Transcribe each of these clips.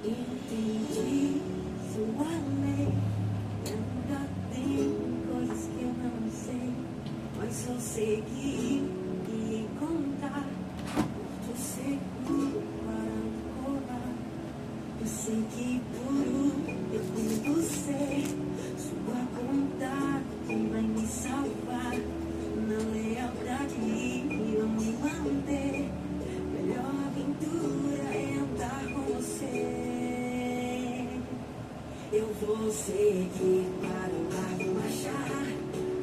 entendi sua lei. Ainda tem coisas que eu não sei, mas eu sei que ia encontrar porto seguro para colar. Eu sei que puro eu devo ser sua vontade que vai me salvar. Na lealdade eu me manter. Melhor aventura é andar com você. Eu vou seguir para o lago marchar.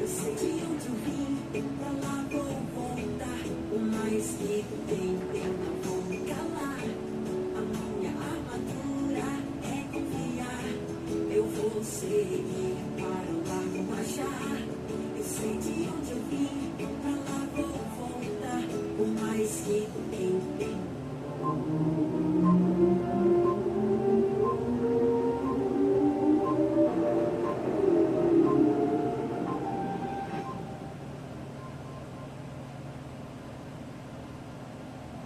Eu sei de onde eu vim, pra lá vou voltar. O mais que tem, não vou me calar. A minha armadura é confiar. Eu vou seguir para o lago marchar. Eu sei de onde eu vim, pra lá vou voltar. O mais que tem.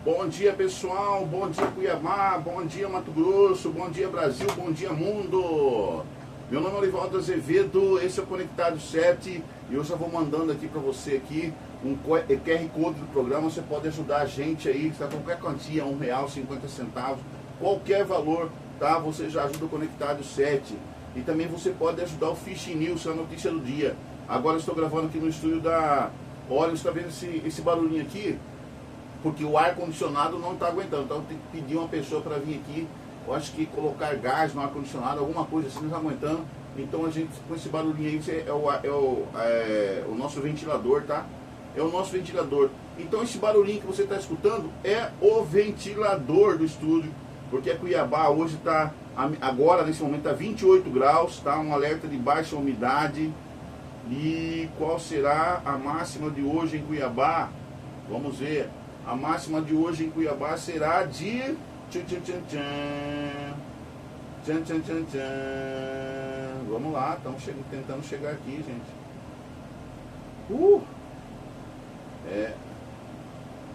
Bom dia, pessoal, bom dia Cuiabá, bom dia Mato Grosso, bom dia Brasil, bom dia mundo. Meu nome é Olivaldo Azevedo, esse é o Conectado 7 e eu já vou mandando aqui para você aqui um QR Code do programa. Você pode ajudar a gente aí, está qualquer quantia, R$1,50, qualquer valor, tá? Você já ajuda o Conectado 7 e também você pode ajudar o Fishing News, a notícia do dia. Agora eu estou gravando aqui no estúdio da... Olha, você está vendo esse barulhinho aqui? Porque o ar-condicionado não está aguentando, então tem que pedir uma pessoa para vir aqui, eu acho que colocar gás no ar-condicionado, alguma coisa assim, não está aguentando. Então a gente, com esse barulhinho aí, é o nosso ventilador, tá? É o nosso ventilador. Então esse barulhinho que você está escutando é o ventilador do estúdio, porque a Cuiabá hoje está, agora nesse momento está 28 graus, tá? Um alerta de baixa umidade. E qual será a máxima de hoje em Cuiabá? Vamos ver. A máxima de hoje em Cuiabá será de... Vamos lá, estamos tentando chegar aqui, gente.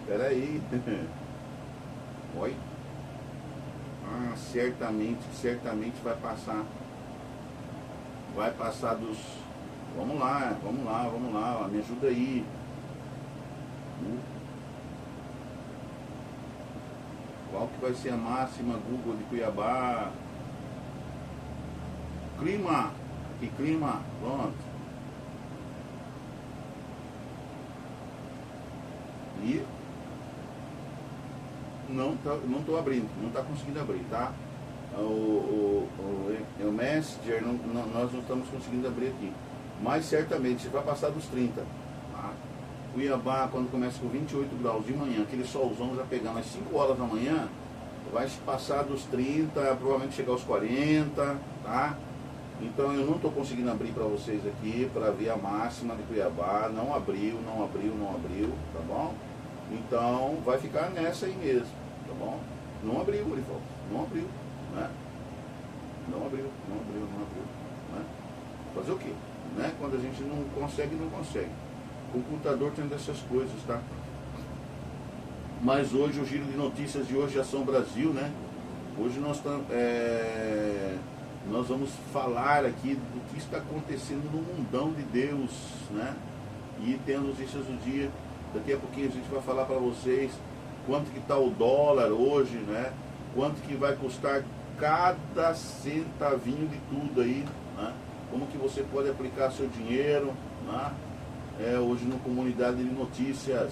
Peraí. Oi. Certamente vai passar. Vai passar dos... Vamos lá. Me ajuda aí. Qual que vai ser a máxima Google de Cuiabá? Clima. Que clima? Pronto. E não estou abrindo, não está conseguindo abrir, tá? O Messenger, nós não estamos conseguindo abrir aqui. Mas certamente vai passar dos 30. Tá? Cuiabá, quando começa com 28 graus de manhã, aquele solzão já pegando às 5 horas da manhã, vai passar dos 30, provavelmente chegar aos 40, tá? Então eu não estou conseguindo abrir para vocês aqui, para ver a máxima de Cuiabá. Não abriu, tá bom? Então vai ficar nessa aí mesmo, tá bom? Não abriu, Olivaldo, não abriu, né? Não abriu, né? Fazer o quê? Né? Quando a gente não consegue. O computador tem dessas coisas, tá? Mas hoje, o giro de notícias de hoje é Ação Brasil, né? Hoje nós vamos falar aqui do que está acontecendo no mundão de Deus, né? E tem as notícias do dia. Daqui a pouquinho a gente vai falar para vocês quanto que está o dólar hoje, né? Quanto que vai custar cada centavinho de tudo aí, né? Como que você pode aplicar seu dinheiro, né? Hoje no Comunidade de Notícias.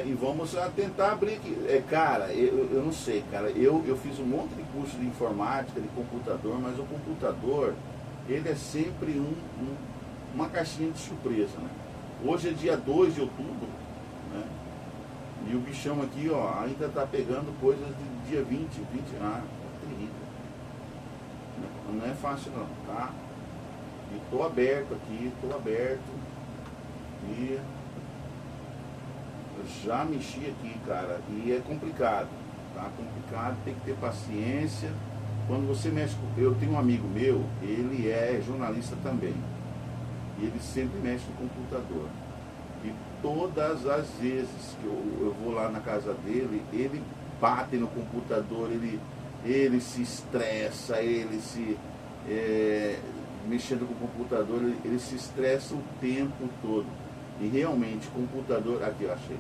E vamos tentar abrir aqui. Cara, eu não sei, cara. Eu fiz um monte de curso de informática, de computador, mas o computador, ele é sempre uma caixinha de surpresa, né? Hoje é dia 2 de outubro, né? E o bichão aqui, ó, ainda tá pegando coisas de dia 20. É terrível. Não é fácil não, tá? E tô aberto aqui, e eu já mexi aqui, cara, e é complicado, tá? Complicado, tem que ter paciência. Quando você mexe com... Eu tenho um amigo meu, ele é jornalista também, e ele sempre mexe no computador. E todas as vezes que eu vou lá na casa dele, ele bate no computador, ele se estressa, mexendo com o computador, ele se estressa o tempo todo. E realmente, computador, aqui eu achei,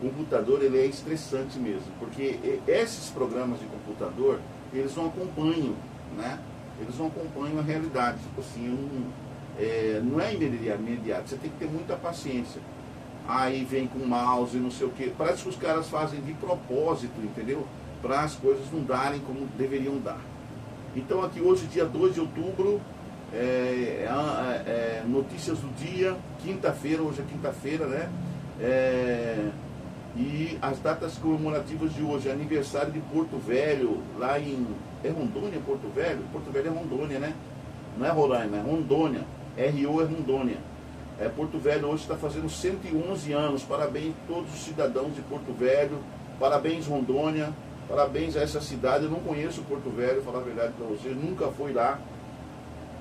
computador ele é estressante mesmo, porque esses programas de computador, eles não acompanham, né? Eles não acompanham a realidade, tipo assim, não é imediato, você tem que ter muita paciência. Aí vem com mouse e não sei o que, parece que os caras fazem de propósito, entendeu? Para as coisas não darem como deveriam dar. Então aqui hoje, dia 2 de outubro, notícias do dia, quinta-feira, hoje é quinta-feira, né? E as datas comemorativas de hoje, aniversário de Porto Velho, lá em... É Rondônia, Porto Velho? Porto Velho é Rondônia, né? Não é Roraima, é Rondônia. RO é Rondônia. Porto Velho hoje está fazendo 111 anos. Parabéns a todos os cidadãos de Porto Velho. Parabéns, Rondônia. Parabéns a essa cidade. Eu não conheço Porto Velho, falar a verdade para vocês. Nunca fui lá.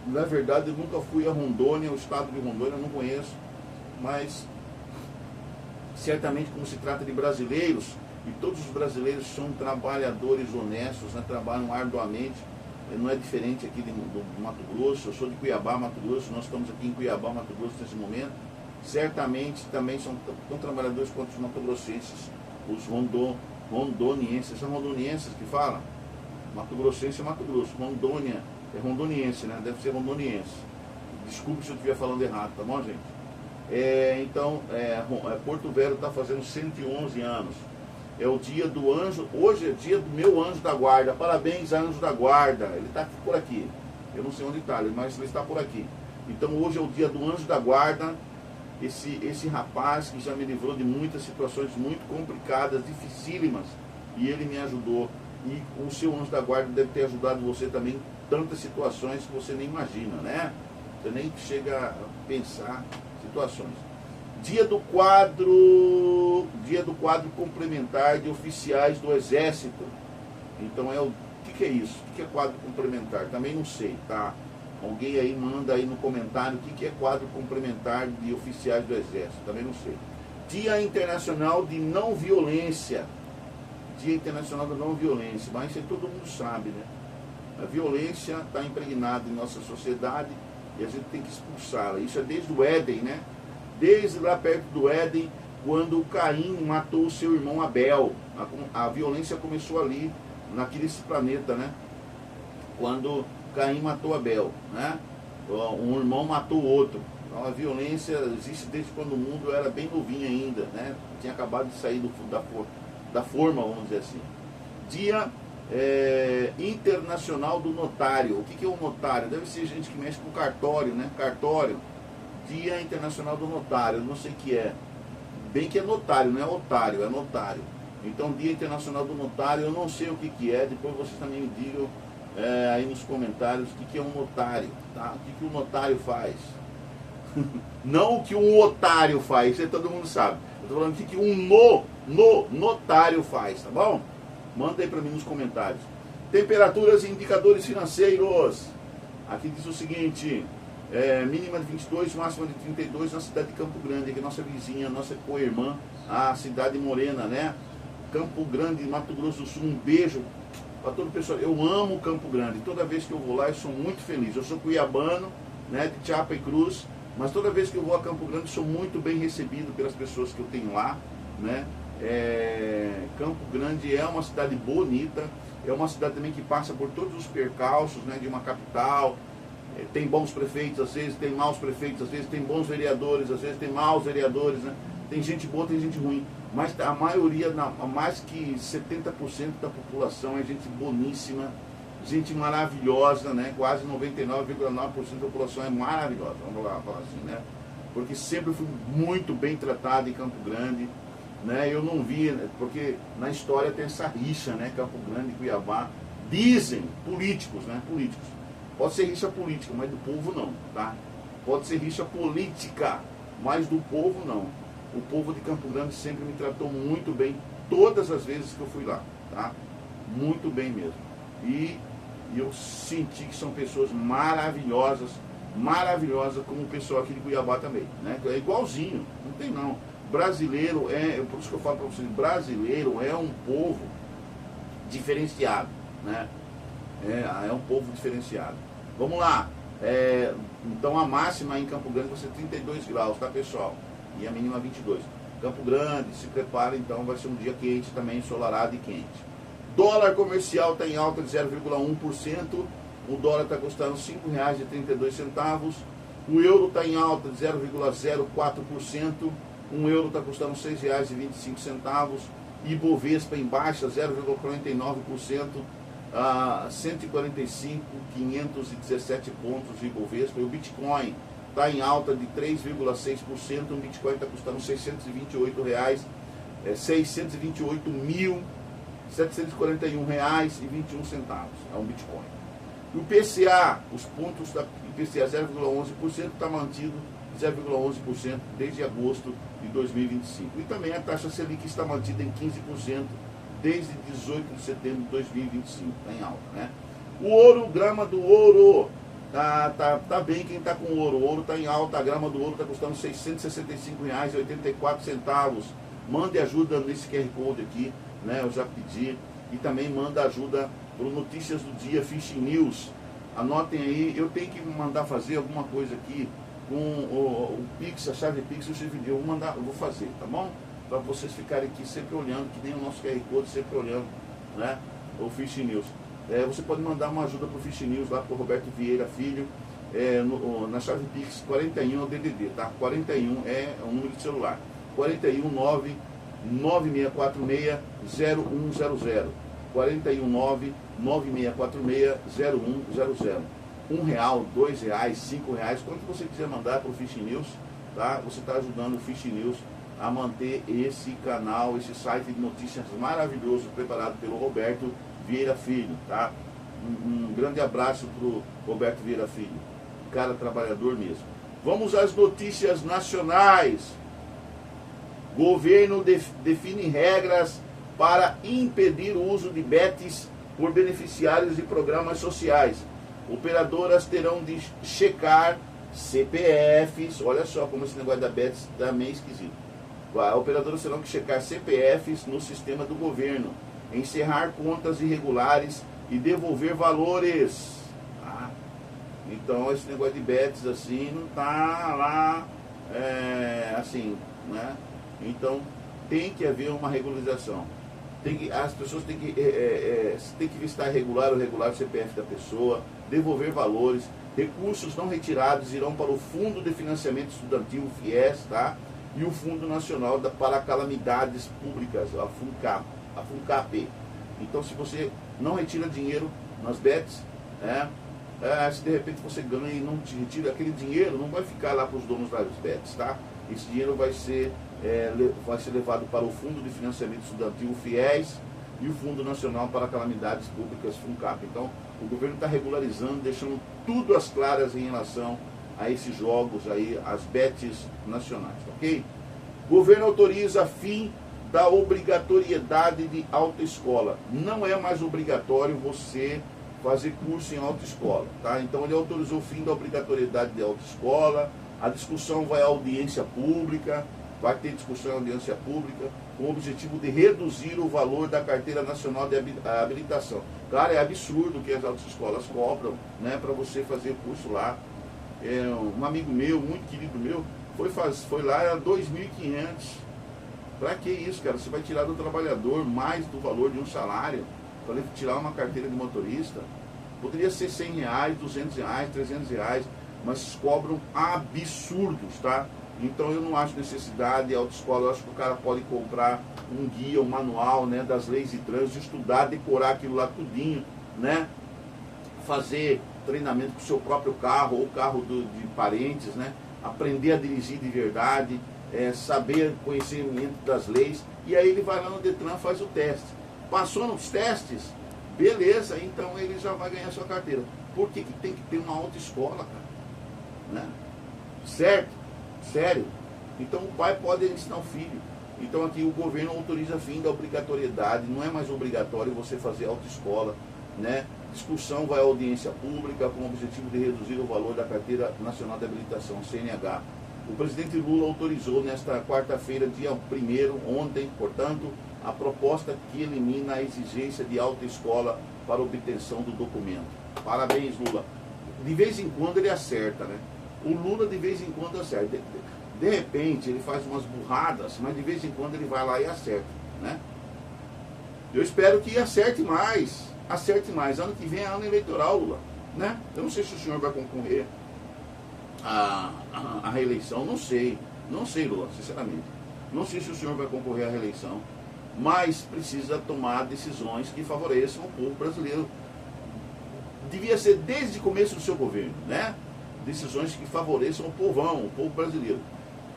Na verdade, eu nunca fui a Rondônia, o estado de Rondônia, eu não conheço. Mas, certamente, como se trata de brasileiros, e todos os brasileiros são trabalhadores honestos, né, trabalham arduamente, não é diferente aqui do Mato Grosso. Eu sou de Cuiabá, Mato Grosso, nós estamos aqui em Cuiabá, Mato Grosso, nesse momento. Certamente também são tão trabalhadores quanto os mato-grossenses, os rondonienses. São rondonienses que falam? Mato Grossense é Mato Grosso, Rondônia é rondoniense, né? Deve ser rondoniense. Desculpe se eu estiver falando errado, tá bom, gente? Porto Velho está fazendo 111 anos. É o dia do anjo, hoje é dia do meu anjo da guarda. Parabéns, anjo da guarda. Ele está por aqui. Eu não sei onde está, mas ele está por aqui. Então hoje é o dia do anjo da guarda. Esse rapaz que já me livrou de muitas situações muito complicadas, dificílimas. E ele me ajudou. E o seu anjo da guarda deve ter ajudado você também em tantas situações que você nem imagina, né? Você nem chega a pensar situações. Dia do quadro complementar de oficiais do Exército. Então o que é isso? O que é quadro complementar? Também não sei, tá? Alguém aí manda aí no comentário o que é quadro complementar de oficiais do Exército. Também não sei. Dia Internacional de Não Violência. Dia Internacional da Não Violência. Mas isso aí todo mundo sabe, né? A violência está impregnada em nossa sociedade e a gente tem que expulsá-la. Isso é desde o Éden, né? Desde lá perto do Éden, quando Caim matou o seu irmão Abel. A violência começou ali, naquele planeta, né? Quando Caim matou Abel, né? Um irmão matou o outro. Então a violência existe desde quando o mundo era bem novinho ainda, né? Tinha acabado de sair da forma, vamos dizer assim. Dia Internacional do Notário. O que é um notário? Deve ser gente que mexe com cartório, né? Cartório. Dia Internacional do Notário, eu não sei o que é. Bem que é notário, não é otário, é notário. Então, Dia Internacional do Notário, eu não sei o que é, depois vocês também me digam aí nos comentários o que é um notário, tá? O que o notário faz. Não o que um otário faz, isso aí todo mundo sabe. Eu estou falando o que um notário faz, tá bom? Manda aí para mim nos comentários. Temperaturas e indicadores financeiros. Aqui diz o seguinte... mínima de 22, máxima de 32 na cidade de Campo Grande, que é nossa vizinha, nossa co-irmã, a cidade morena, né? Campo Grande, Mato Grosso do Sul. Um beijo para todo o pessoal. Eu amo Campo Grande, toda vez que eu vou lá eu sou muito feliz. Eu sou cuiabano, né, de Chapa e Cruz, mas toda vez que eu vou a Campo Grande sou muito bem recebido pelas pessoas que eu tenho lá, né? Campo Grande é uma cidade bonita, é uma cidade também que passa por todos os percalços, né, de uma capital. Tem bons prefeitos, às vezes tem maus prefeitos, às vezes tem bons vereadores, às vezes tem maus vereadores, né? Tem gente boa, tem gente ruim. Mas a maioria, mais que 70% da população é gente boníssima, gente maravilhosa, né? Quase 99,9% da população é maravilhosa, vamos lá falar assim, né? Porque sempre fui muito bem tratado em Campo Grande, né? Eu não vi, né? Porque na história tem essa rixa, né? Campo Grande e Cuiabá. Dizem, políticos, né? Políticos. Pode ser rixa política, mas do povo não, tá? Pode ser rixa política, mas do povo não. O povo de Campo Grande sempre me tratou muito bem, todas as vezes que eu fui lá, tá? Muito bem mesmo. E eu senti que são pessoas maravilhosas, como o pessoal aqui de Cuiabá também, né? É igualzinho, não tem não. Brasileiro por isso que eu falo para vocês, brasileiro é um povo diferenciado, né? É um povo diferenciado. Vamos lá. Então a máxima em Campo Grande vai ser 32 graus, tá, pessoal? E a mínima 22. Campo Grande, se prepara, então vai ser um dia quente também, ensolarado e quente. Dólar comercial está em alta de 0,1%. O dólar está custando R$ 5,32. O euro está em alta de 0,04%. Um euro está custando R$ 6,25. Ibovespa em baixa, 0,49%. 145.517 pontos de Ibovespa. E o Bitcoin está em alta de 3,6%. O Bitcoin está custando R$ 628.741,21 reais. É um Bitcoin. E o PCA, os pontos da IPCA 0,11%, está mantido 0,11% desde agosto de 2025. E também a taxa Selic está mantida em 15% desde 18 de setembro de 2025, está em alta, né? O ouro, grama do ouro, tá bem quem está com ouro. O ouro está em alta, a grama do ouro está custando R$ 665,84. Mande ajuda nesse QR Code aqui, né? Eu já pedi. E também manda ajuda para o Notícias do Dia, Fishing News. Anotem aí, eu tenho que mandar fazer alguma coisa aqui com o Pix, a chave Pix, eu vou fazer, tá bom? Para vocês ficarem aqui sempre olhando, que nem o nosso QR Code, sempre olhando, né? O Fishing News. Você pode mandar uma ajuda para o Fishing News lá para o Roberto Vieira Filho, na chave Pix 41 é o DDD, tá? 41 é o número de celular. 419 9646-0100. 419 9646-0100. R$1, R$2, R$5, quanto você quiser mandar para o Fishing News, tá? Você está ajudando o Fishing News a manter esse canal, esse site de notícias maravilhoso preparado pelo Roberto Vieira Filho, tá? Um grande abraço para o Roberto Vieira Filho, cara trabalhador mesmo. Vamos às notícias nacionais. Governo define regras para impedir o uso de bets por beneficiários de programas sociais. Operadoras terão de checar CPFs. Olha só como esse negócio da bets está meio esquisito. Operadoras terão que checar CPFs no sistema do governo, encerrar contas irregulares e devolver valores. Então esse negócio de bets assim não está lá assim, né? Então tem que haver uma regularização. As pessoas têm que visitar o regular o CPF da pessoa, devolver valores. Recursos não retirados irão para o Fundo de Financiamento Estudantil, FIES, tá? E o Fundo Nacional para Calamidades Públicas, a FUNCAP. Então, se você não retira dinheiro nas bets, se de repente você ganha e não te retira aquele dinheiro, não vai ficar lá para os donos das bets, tá? Esse dinheiro vai ser levado para o Fundo de Financiamento Estudantil, o FIES, e o Fundo Nacional para Calamidades Públicas, FUNCAP. Então, o governo está regularizando, deixando tudo às claras em relação a esses jogos aí, as bets nacionais, ok? Governo autoriza fim da obrigatoriedade de autoescola. Não é mais obrigatório você fazer curso em autoescola, tá? Então, ele autorizou o fim da obrigatoriedade de autoescola. A discussão vai à audiência pública, vai ter discussão em audiência pública, com o objetivo de reduzir o valor da Carteira Nacional de Habilitação. Cara, é absurdo que as autoescolas cobram, né, para você fazer curso lá. Um amigo meu, muito querido meu, foi lá, era 2.500. Para que isso, cara? Você vai tirar do trabalhador mais do valor de um salário para ele tirar uma carteira de motorista? Poderia ser R$100, R$200, R$300, mas cobram absurdos, tá? Então eu não acho necessidade, a autoescola, eu acho que o cara pode comprar um guia, um manual, né, das leis de trânsito, estudar, decorar aquilo lá tudinho, né? Fazer treinamento com o seu próprio carro ou carro de parentes, né? Aprender a dirigir de verdade, saber conhecimento das leis, e aí ele vai lá no Detran, faz o teste. Passou nos testes, beleza, então ele já vai ganhar sua carteira. Por que tem que ter uma autoescola, cara? Né? Certo? Sério? Então o pai pode ensinar o filho. Então aqui o governo autoriza fim da obrigatoriedade, não é mais obrigatório você fazer autoescola, né? Discussão vai à audiência pública com o objetivo de reduzir o valor da Carteira Nacional de Habilitação, CNH. O presidente Lula autorizou nesta quarta-feira, dia 1º, ontem, portanto, a proposta que elimina a exigência de autoescola para obtenção do documento. Parabéns, Lula. De vez em quando ele acerta, né? O Lula de vez em quando acerta. De repente ele faz umas burradas, mas de vez em quando ele vai lá e acerta, né? Eu espero que acerte mais. Acerte mais. Ano que vem é ano eleitoral, Lula, né? Eu não sei se o senhor vai concorrer à reeleição. Não sei, Lula, sinceramente. Não sei se o senhor vai concorrer à reeleição, mas precisa tomar decisões que favoreçam o povo brasileiro. Devia ser desde o começo do seu governo, né? Decisões que favoreçam o povão, o povo brasileiro.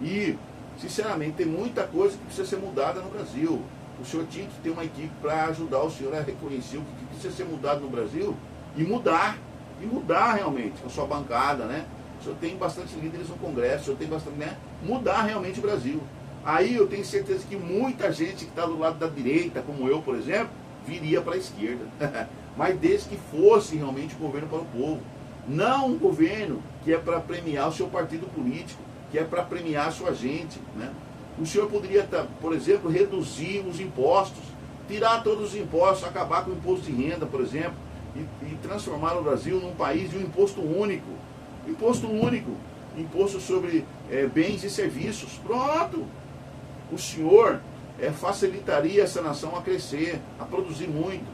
E, sinceramente, tem muita coisa que precisa ser mudada no Brasil. O senhor tinha que ter uma equipe para ajudar o senhor a reconhecer o que precisa ser mudado no Brasil e mudar realmente com a sua bancada, né? O senhor tem bastante líderes no Congresso, o senhor tem bastante, né? Mudar realmente o Brasil. Aí eu tenho certeza que muita gente que está do lado da direita, como eu, por exemplo, viria para a esquerda. Mas desde que fosse realmente um governo para o povo. Não um governo que é para premiar o seu partido político, que é para premiar a sua gente, né? O senhor poderia, por exemplo, reduzir os impostos, tirar todos os impostos, acabar com o imposto de renda, por exemplo, e transformar o Brasil num país de um imposto único. Imposto único, imposto sobre bens e serviços. Pronto! O senhor facilitaria essa nação a crescer, a produzir muito.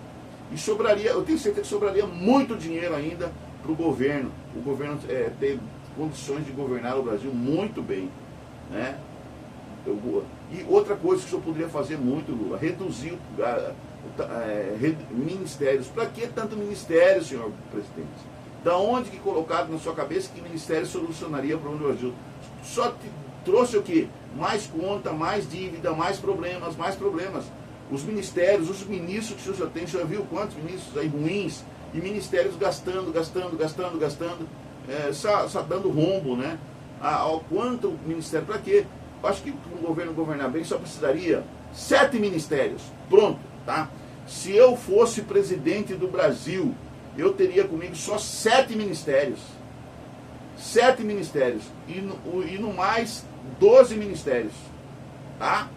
E sobraria, eu tenho certeza que sobraria muito dinheiro ainda para o governo ter condições de governar o Brasil muito bem, né? E outra coisa que o senhor poderia fazer muito, Lula, reduzir ministérios. Para que tanto ministério, senhor presidente? Da onde que colocado na sua cabeça que ministério solucionaria o problema do Brasil? Só trouxe o quê? Mais conta, mais dívida, mais problemas. Os ministérios, os ministros que o senhor já tem, o senhor viu quantos ministros aí ruins? E ministérios gastando, só dando rombo, né? Ao quanto ministério, para quê? Acho que para um governo governar bem só precisaria 7 ministérios. Pronto, tá? Se eu fosse presidente do Brasil, eu teria comigo só 7 ministérios. 7 ministérios. E no mais 12 ministérios. Tá?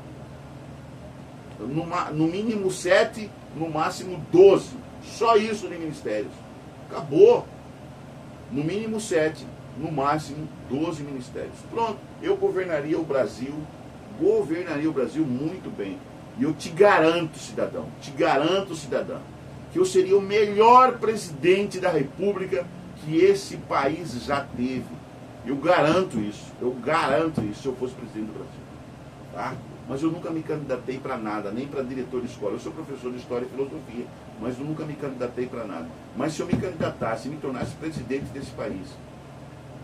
No mínimo 7, no máximo 12. Só isso de ministérios. Acabou. No mínimo 7, no máximo 12 ministérios. Pronto, eu governaria o Brasil muito bem. E eu te garanto, cidadão, que eu seria o melhor presidente da República que esse país já teve. Eu garanto isso se eu fosse presidente do Brasil. Tá? Mas eu nunca me candidatei para nada, nem para diretor de escola. Eu sou professor de História e Filosofia, mas eu nunca me candidatei para nada. Mas se eu me candidatasse e me tornasse presidente desse país,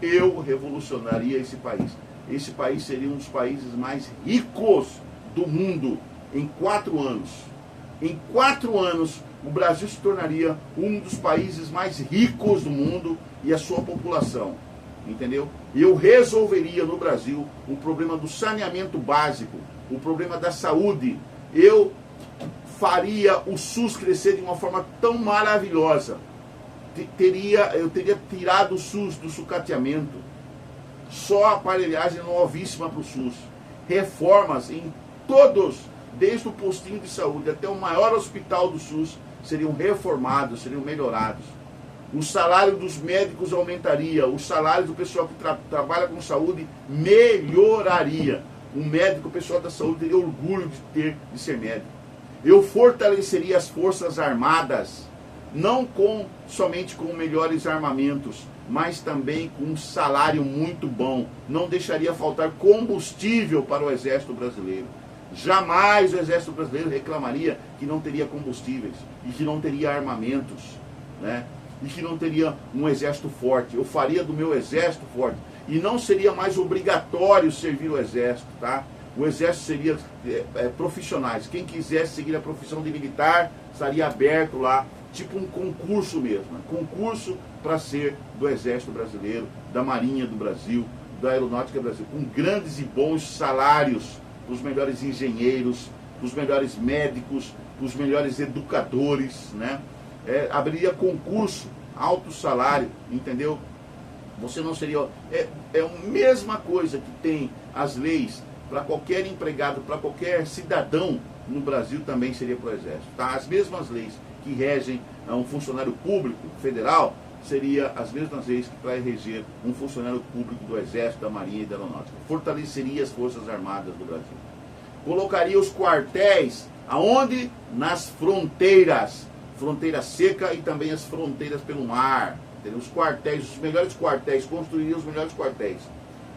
eu revolucionaria esse país. Esse país seria um dos países mais ricos do mundo em 4 anos. Em 4 anos, o Brasil se tornaria um dos países mais ricos do mundo e a sua população. Entendeu? Eu resolveria no Brasil o problema do saneamento básico, o problema da saúde. Eu faria o SUS crescer de uma forma tão maravilhosa. Eu teria tirado o SUS do sucateamento. Só a aparelhagem novíssima para o SUS. Reformas em todos, desde o postinho de saúde até o maior hospital do SUS, seriam reformados, seriam melhorados. O salário dos médicos aumentaria, o salário do pessoal que trabalha com saúde melhoraria. O médico, o pessoal da saúde teria orgulho de ser médico. Eu fortaleceria as Forças Armadas, não somente com melhores armamentos, mas também com um salário muito bom. Não deixaria faltar combustível para o Exército Brasileiro. Jamais o Exército Brasileiro reclamaria que não teria combustíveis e que não teria armamentos, né? E que não teria um exército forte. Eu faria do meu exército forte. E não seria mais obrigatório servir o exército, tá? O exército seria profissionais. Quem quisesse seguir a profissão de militar, estaria aberto lá, tipo um concurso mesmo. Né? Concurso para ser do Exército Brasileiro, da Marinha do Brasil, da Aeronáutica Brasileira, com grandes e bons salários dos melhores engenheiros, dos melhores médicos, dos melhores educadores, né? Abriria concurso, alto salário, entendeu? Você não seria... É a mesma coisa que tem as leis para qualquer empregado, para qualquer cidadão no Brasil também seria para o Exército. Tá? As mesmas leis que regem um funcionário público federal, seria as mesmas leis que vai reger um funcionário público do Exército, da Marinha e da Aeronáutica. Fortaleceria as Forças Armadas do Brasil. Colocaria os quartéis aonde? Nas fronteiras. Fronteira seca e também as fronteiras pelo mar. Entendeu? Os quartéis, os melhores quartéis, construiria os melhores quartéis.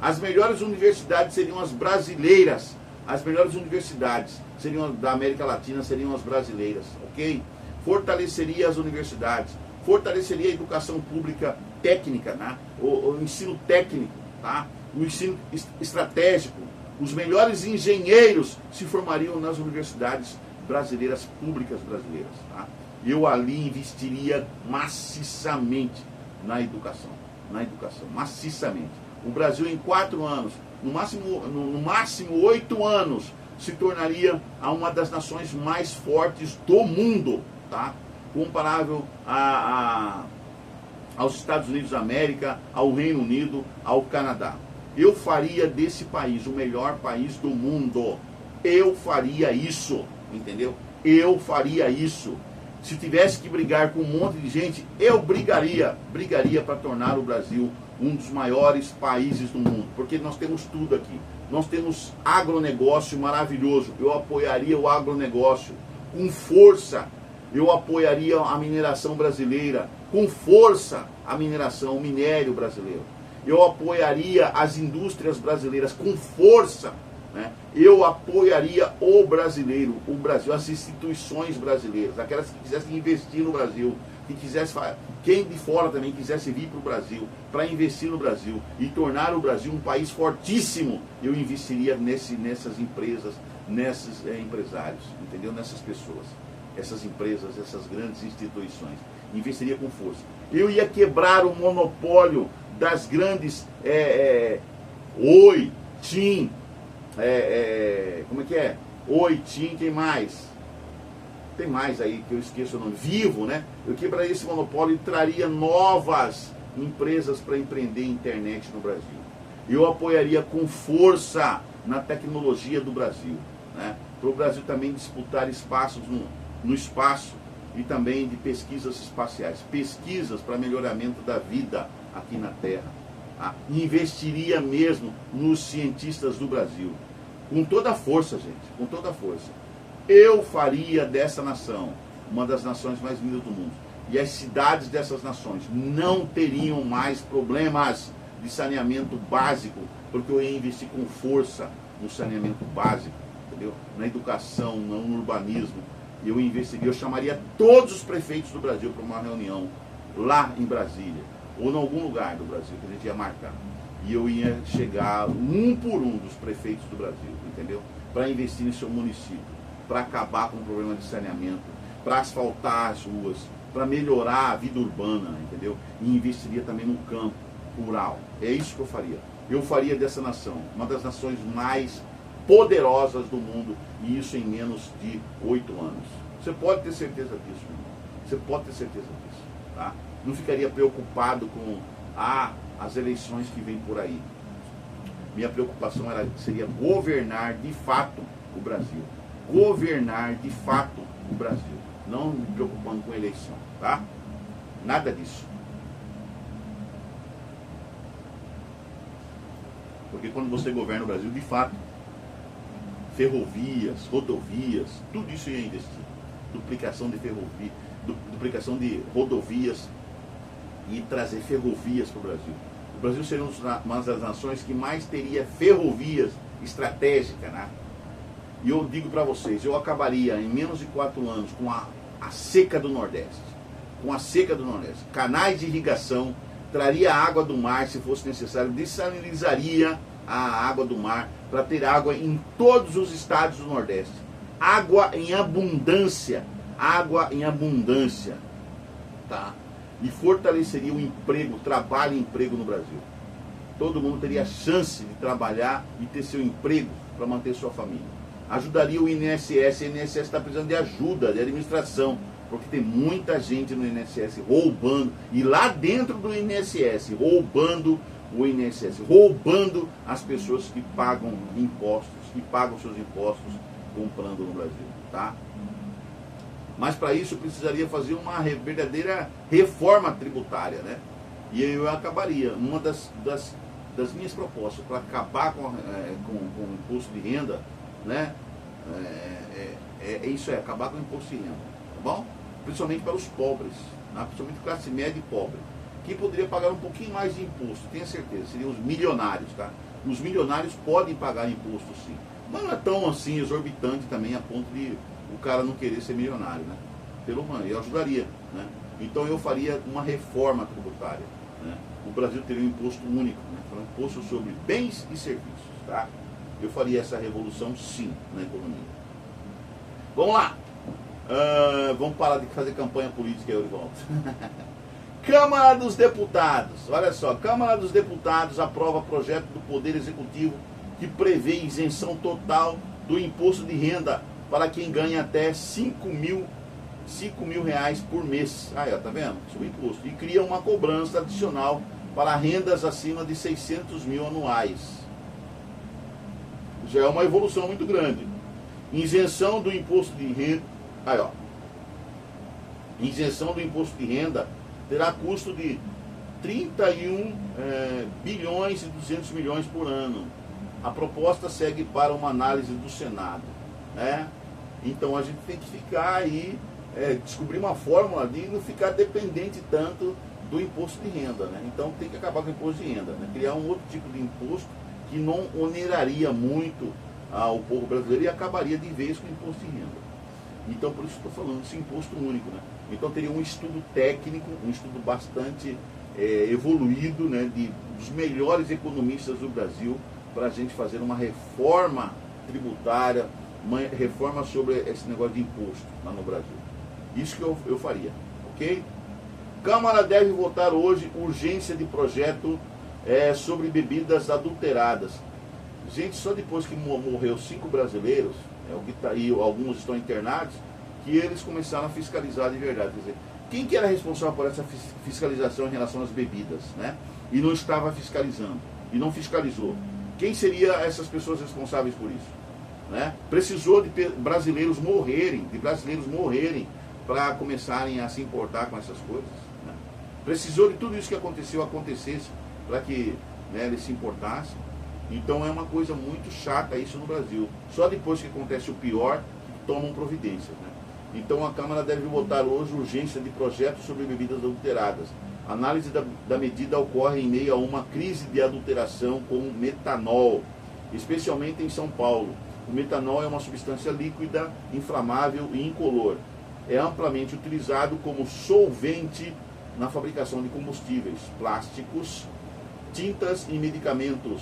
As melhores universidades seriam as brasileiras. As melhores universidades seriam da América Latina, seriam as brasileiras, ok? Fortaleceria as universidades, fortaleceria a educação pública técnica, né? o ensino técnico, tá? O ensino estratégico. Os melhores engenheiros se formariam nas universidades brasileiras, públicas brasileiras, tá? Eu ali investiria maciçamente na educação, maciçamente. O Brasil em 4 anos, no máximo 8 anos, se tornaria uma das nações mais fortes do mundo, tá? Comparável aos Estados Unidos da América, ao Reino Unido, ao Canadá. Eu faria desse país o melhor país do mundo. Eu faria isso, entendeu? Eu faria isso. Se tivesse que brigar com um monte de gente, eu brigaria para tornar o Brasil um dos maiores países do mundo, porque nós temos tudo aqui. Nós temos agronegócio maravilhoso. Eu apoiaria o agronegócio com força. Eu apoiaria a mineração brasileira com força, a mineração, o minério brasileiro. Eu apoiaria as indústrias brasileiras com força, né? Eu apoiaria o brasileiro, o Brasil, as instituições brasileiras, aquelas que quisessem investir no Brasil, que quisesse, quem de fora também quisesse vir para o Brasil, para investir no Brasil e tornar o Brasil um país fortíssimo, eu investiria nessas empresas, nesses empresários, entendeu? Nessas pessoas, essas empresas, essas grandes instituições, investiria com força. Eu ia quebrar o monopólio das grandes Oi, TIM, como é que é? Oi, TIM, quem mais? Tem mais aí que eu esqueço o nome, Vivo, né? Eu quebraria esse monopólio e traria novas empresas para empreender internet no Brasil. Eu apoiaria com força na tecnologia do Brasil, né? Para o Brasil também disputar espaços no espaço e também de pesquisas espaciais, pesquisas para melhoramento da vida aqui na Terra. Tá? Investiria mesmo nos cientistas do Brasil, com toda a força, gente, com toda a força. Eu faria dessa nação uma das nações mais lindas do mundo. E as cidades dessas nações não teriam mais problemas de saneamento básico, porque eu ia investir com força no saneamento básico, entendeu? Na educação, no urbanismo. Eu investiria, eu chamaria todos os prefeitos do Brasil para uma reunião lá em Brasília, ou em algum lugar do Brasil que a gente ia marcar. E eu ia chegar um por um dos prefeitos do Brasil, entendeu? Para investir em seu município, para acabar com o problema de saneamento, para asfaltar as ruas, para melhorar a vida urbana, entendeu? E investiria também no campo rural. É isso que eu faria. Eu faria dessa nação uma das nações mais poderosas do mundo, e isso em menos de 8 anos. Você pode ter certeza disso, meu irmão. Você pode ter certeza disso, tá? Não ficaria preocupado com as eleições que vêm por aí. Minha preocupação seria governar de fato o Brasil. Governar de fato o Brasil. Não me preocupando com a eleição, tá? Nada disso. Porque quando você governa o Brasil, de fato, ferrovias, rodovias, tudo isso ia investir. Duplicação de ferrovia, duplicação de rodovias e trazer ferrovias para o Brasil. O Brasil seria uma das nações que mais teria ferrovias estratégicas, né? E eu digo para vocês, eu acabaria em menos de 4 anos com a seca do Nordeste. Com a seca do Nordeste. Canais de irrigação, traria água do mar se fosse necessário, dessalinizaria a água do mar para ter água em todos os estados do Nordeste. Água em abundância. Água em abundância. Tá? E fortaleceria o emprego, trabalho e emprego no Brasil. Todo mundo teria chance de trabalhar e ter seu emprego para manter sua família. Ajudaria o INSS. O INSS está precisando de ajuda, de administração. porque tem muita gente no INSS roubando, e lá dentro do INSS, roubando o INSS, roubando as pessoas que pagam impostos, que pagam seus impostos comprando no Brasil, tá? Mas para isso eu precisaria fazer uma verdadeira reforma tributária, né? E aí eu acabaria, uma das minhas propostas para acabar com o imposto de renda, né? Isso, acabar com o imposto de renda, tá bom? Principalmente para os pobres, né? Principalmente classe média e pobre. Quem poderia pagar um pouquinho mais de imposto, tenha certeza, seriam os milionários, tá? Os milionários podem pagar imposto sim, mas não é tão assim exorbitante também a ponto de o cara não querer ser milionário, né? Pelo menos, eu ajudaria, né? Então eu faria uma reforma tributária, né? O Brasil teria um imposto único, né? Um imposto sobre bens e serviços, tá? Eu faria essa revolução sim na economia. Vamos lá! Vamos parar de fazer campanha política aí, Eurivaldo. Câmara dos Deputados, olha só, Câmara dos Deputados aprova projeto do Poder Executivo que prevê isenção total do imposto de renda para quem ganha até 5 mil reais por mês. Aí, ó, tá vendo? Sobre imposto. E cria uma cobrança adicional para rendas acima de 600 mil anuais. Já é uma evolução muito grande. Isenção do imposto de renda. Aí, ó. Isenção do imposto de renda terá custo de 31 bilhões e 200 milhões por ano. A proposta segue para uma análise do Senado, né? Então a gente tem que ficar aí, descobrir uma fórmula de não ficar dependente tanto do imposto de renda, né? Então tem que acabar com o imposto de renda, né? Criar um outro tipo de imposto que não oneraria muito ao povo brasileiro e acabaria de vez com o imposto de renda. Então por isso estou falando desse imposto único, né? Então teria um estudo técnico, um estudo bastante evoluído, né, dos melhores economistas do Brasil, para a gente fazer uma reforma tributária, uma reforma sobre esse negócio de imposto lá no Brasil. Isso que eu faria, ok? Câmara deve votar hoje urgência de projeto sobre bebidas adulteradas. Gente, só depois que morreu 5 brasileiros, o que tá aí, alguns estão internados, que eles começaram a fiscalizar de verdade. Quer dizer, quem que era responsável por essa fiscalização em relação às bebidas, né? E não estava fiscalizando, e não fiscalizou. Quem seriam essas pessoas responsáveis por isso, né? Precisou de brasileiros morrerem, para começarem a se importar com essas coisas, né? Precisou de tudo isso que acontecesse para que, né, eles se importassem. Então é uma coisa muito chata isso no Brasil. Só depois que acontece o pior, tomam providências, né? Então a Câmara deve votar hoje urgência de projeto sobre bebidas adulteradas. A análise da medida ocorre em meio a uma crise de adulteração com metanol, especialmente em São Paulo. O metanol é uma substância líquida, inflamável e incolor. É amplamente utilizado como solvente na fabricação de combustíveis, plásticos, tintas e medicamentos.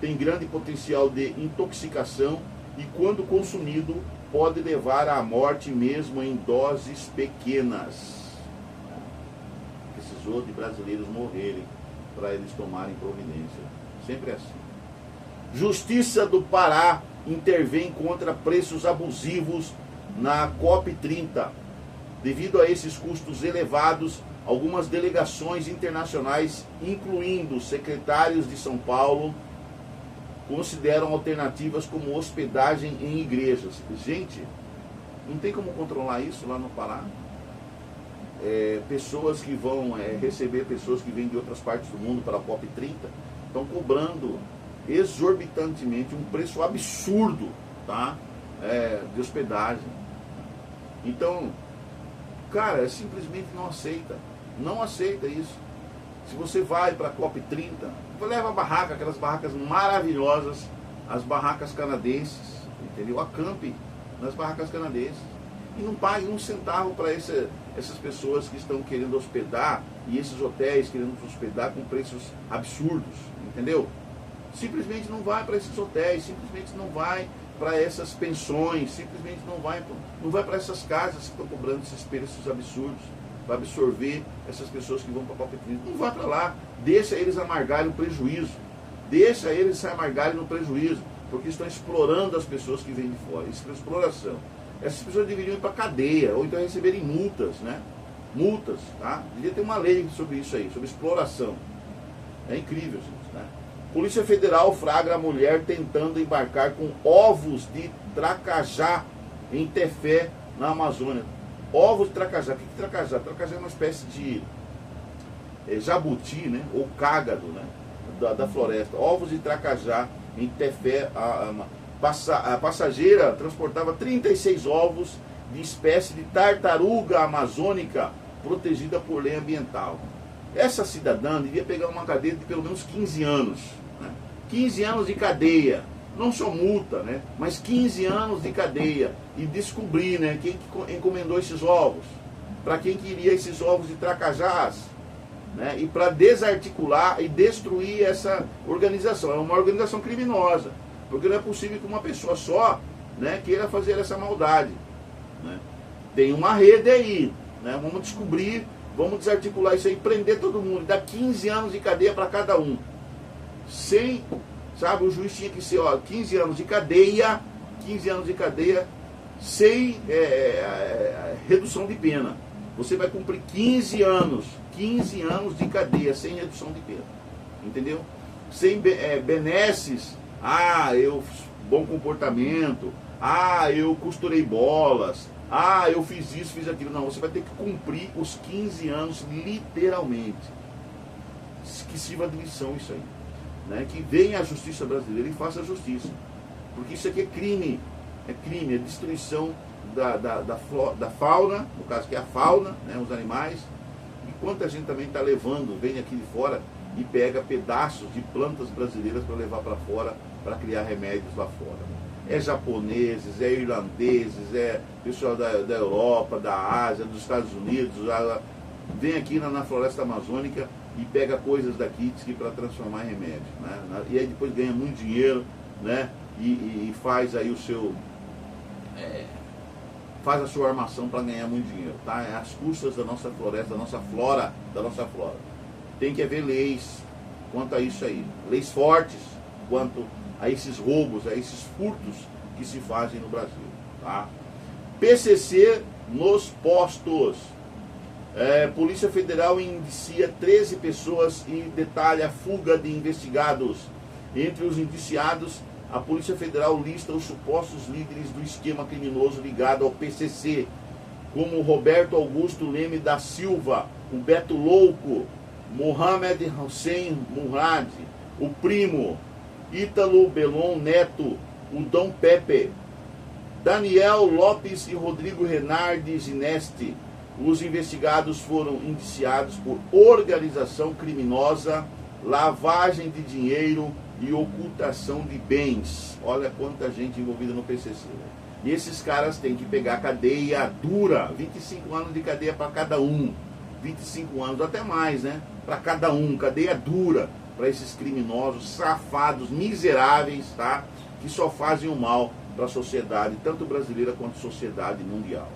Tem grande potencial de intoxicação e, quando consumido, pode levar à morte mesmo em doses pequenas. Precisou de brasileiros morrerem para eles tomarem providência. Sempre assim. Justiça do Pará intervém contra preços abusivos na COP30. Devido a esses custos elevados, algumas delegações internacionais, incluindo secretários de São Paulo, consideram alternativas como hospedagem em igrejas. Gente, não tem como controlar isso lá no Pará? Pessoas que vão receber pessoas que vêm de outras partes do mundo para a COP30 estão cobrando exorbitantemente um preço absurdo, tá? De hospedagem. Então, cara, simplesmente não aceita isso. Se você vai para a COP30, leva a barraca, aquelas barracas maravilhosas, as barracas canadenses, entendeu? Acampe nas barracas canadenses. E não pague um centavo para essas pessoas que estão querendo hospedar, e esses hotéis querendo hospedar com preços absurdos, entendeu? Simplesmente não vai para esses hotéis, simplesmente não vai para essas pensões, simplesmente não vai para essas casas que estão cobrando esses preços absurdos, para absorver essas pessoas que vão para a COP30. Não vai para lá, deixa eles amargarem o prejuízo, deixa eles se amargarem no prejuízo, porque estão explorando as pessoas que vêm de fora. Isso é exploração. essas pessoas deveriam ir para cadeia, ou então receberem multas, né? Multas, tá? Devia ter uma lei sobre isso aí, sobre exploração. É incrível, gente, né? Polícia Federal flagra a mulher tentando embarcar com ovos de tracajá em Tefé, na Amazônia. Ovos de tracajá. O que é tracajá? Tracajá é uma espécie de jabuti, né? Ou cágado, né? Da floresta. Ovos de tracajá em Tefé. A passageira transportava 36 ovos de espécie de tartaruga amazônica protegida por lei ambiental. Essa cidadã devia pegar uma cadeia de pelo menos 15 anos. Né? 15 anos de cadeia. Não só multa, né? Mas 15 anos de cadeia. E descobrir, né, quem que encomendou esses ovos. Para quem queria esses ovos de tracajás. Né? E para desarticular e destruir essa organização. É uma organização criminosa. Porque não é possível que uma pessoa só, né, queira fazer essa maldade. Né? Tem uma rede aí. Né? Vamos descobrir, vamos desarticular isso aí, prender todo mundo. Dá 15 anos de cadeia para cada um. Sem, sabe, o juiz tinha que ser, ó, 15 anos de cadeia, 15 anos de cadeia, sem redução de pena. Você vai cumprir 15 anos de cadeia, sem redução de pena. Entendeu? Sem benesses. Bom comportamento. Eu costurei bolas. Eu fiz isso, fiz aquilo. Não, você vai ter que cumprir os 15 anos literalmente. Que sirva de lição isso aí. Né? Que venha a justiça brasileira e faça a justiça. Porque isso aqui é crime. É crime, é destruição da fauna, no caso que é a fauna, né, os animais. E quanta gente também está levando, vem aqui de fora e pega pedaços de plantas brasileiras para levar para fora, para criar remédios lá fora. É japoneses, é irlandeses, é pessoal da Europa, da Ásia, dos Estados Unidos, vem aqui na floresta amazônica e pega coisas daqui para transformar em remédio. Né? E aí depois ganha muito dinheiro, né? E faz aí o seu... faz a sua armação para ganhar muito dinheiro. Tá? É às custas da nossa floresta, da nossa flora. Tem que haver leis quanto a isso aí. Leis fortes quanto a esses roubos, a esses furtos que se fazem no Brasil. Tá? PCC nos postos. Polícia Federal indicia 13 pessoas e detalha a fuga de investigados. Entre os indiciados, a Polícia Federal lista os supostos líderes do esquema criminoso ligado ao PCC, como Roberto Augusto Leme da Silva, o Beto Louco, Mohamed Hussein Murad, o Primo, Ítalo Belon Neto, o Dom Pepe, Daniel Lopes e Rodrigo Renardes Ineste. Os investigados foram indiciados por organização criminosa, lavagem de dinheiro e ocultação de bens. Olha quanta gente envolvida no PCC. E esses caras têm que pegar cadeia dura, 25 anos de cadeia para cada um. 25 anos, até mais, né? Para cada um, cadeia dura para esses criminosos, safados, miseráveis, tá? Que só fazem o mal para a sociedade, tanto brasileira quanto sociedade mundial.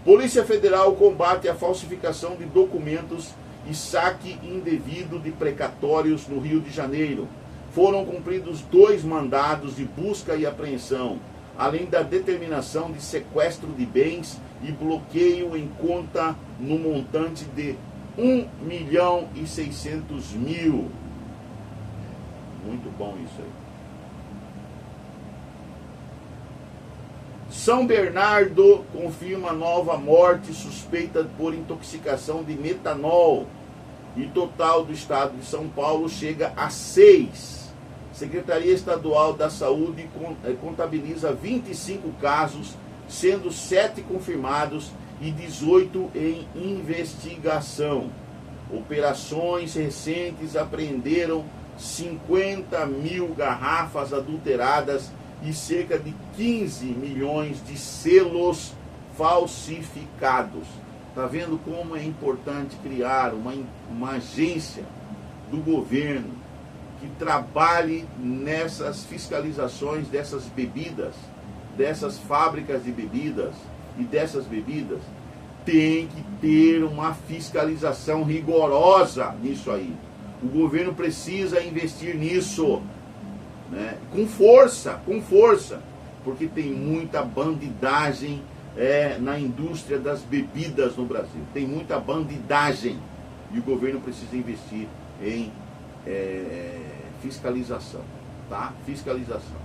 Polícia Federal combate a falsificação de documentos e saque indevido de precatórios no Rio de Janeiro. Foram cumpridos 2 mandados de busca e apreensão, além da determinação de sequestro de bens e bloqueio em conta no montante de 1.600.000. Muito bom isso aí. São Bernardo confirma nova morte suspeita por intoxicação de metanol. E total do estado de São Paulo chega a 6. Secretaria Estadual da Saúde contabiliza 25 casos, sendo 7 confirmados e 18 em investigação. Operações recentes apreenderam 50.000 garrafas adulteradas e cerca de 15 milhões de selos falsificados. Está vendo como é importante criar uma agência do governo que trabalhe nessas fiscalizações dessas bebidas, dessas fábricas de bebidas e dessas bebidas? Tem que ter uma fiscalização rigorosa nisso aí. O governo precisa investir nisso, né? Com força, porque tem muita bandidagem na indústria das bebidas no Brasil. Tem muita bandidagem e o governo precisa investir em fiscalização, tá? Fiscalização.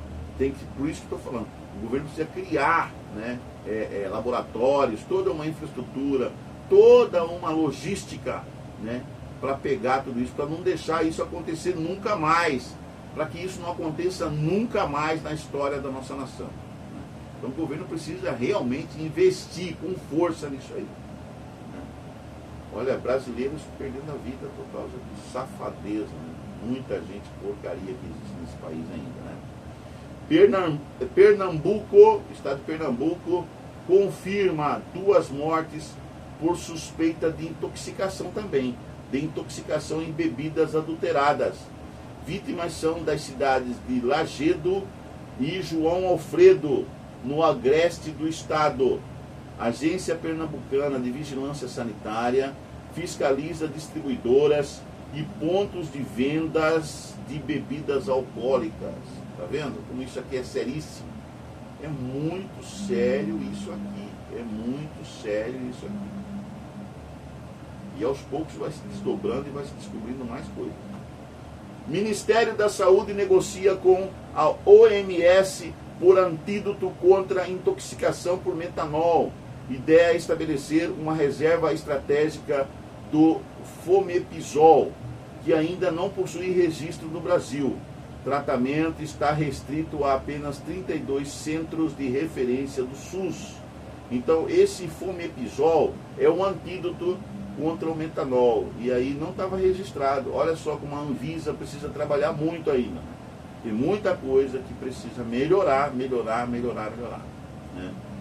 Por isso que estou falando, o governo precisa criar, né, laboratórios, toda uma infraestrutura, toda uma logística, né, para pegar tudo isso, para não deixar isso acontecer nunca mais, para que isso não aconteça nunca mais na história da nossa nação. Então o governo precisa realmente investir com força nisso aí. Olha, brasileiros perdendo a vida por causa de safadeza, né? Muita gente porcaria que existe nesse país ainda, né? Pernambuco, estado de Pernambuco, confirma 2 mortes por suspeita de intoxicação também, de intoxicação em bebidas adulteradas. Vítimas são das cidades de Lagedo e João Alfredo, no agreste do estado. A Agência Pernambucana de Vigilância Sanitária fiscaliza distribuidoras e pontos de vendas de bebidas alcoólicas. Tá vendo como isso aqui é seríssimo? É muito sério isso aqui. É muito sério isso aqui. E aos poucos vai se desdobrando e vai se descobrindo mais coisas. Ministério da Saúde negocia com a OMS por antídoto contra a intoxicação por metanol. Ideia é estabelecer uma reserva estratégica do Fomepizol, que ainda não possui registro no Brasil. Tratamento está restrito a apenas 32 centros de referência do SUS. Então, esse Fomepizol é um antídoto contra o metanol. E aí não estava registrado. Olha só como a Anvisa precisa trabalhar muito ainda. Tem muita coisa que precisa melhorar. Né?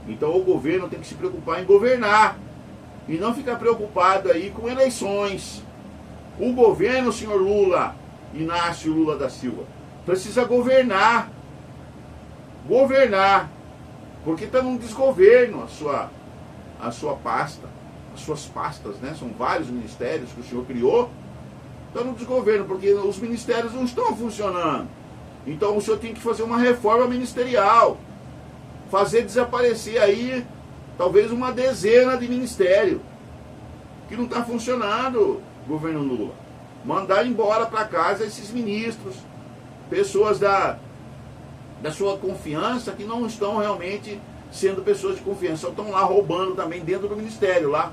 Então o governo tem que se preocupar em governar. E não ficar preocupado aí com eleições. O governo, senhor Lula, Inácio Lula da Silva, precisa governar. Governar. Porque está num desgoverno a sua pasta. As suas pastas, né? São vários ministérios que o senhor criou. Está no desgoverno, porque os ministérios não estão funcionando. Então o senhor tem que fazer uma reforma ministerial. Fazer desaparecer aí talvez uma dezena de ministérios que não está funcionando, governo Lula. Mandar embora para casa esses ministros, pessoas da sua confiança que não estão realmente sendo pessoas de confiança, só estão lá roubando também dentro do ministério, lá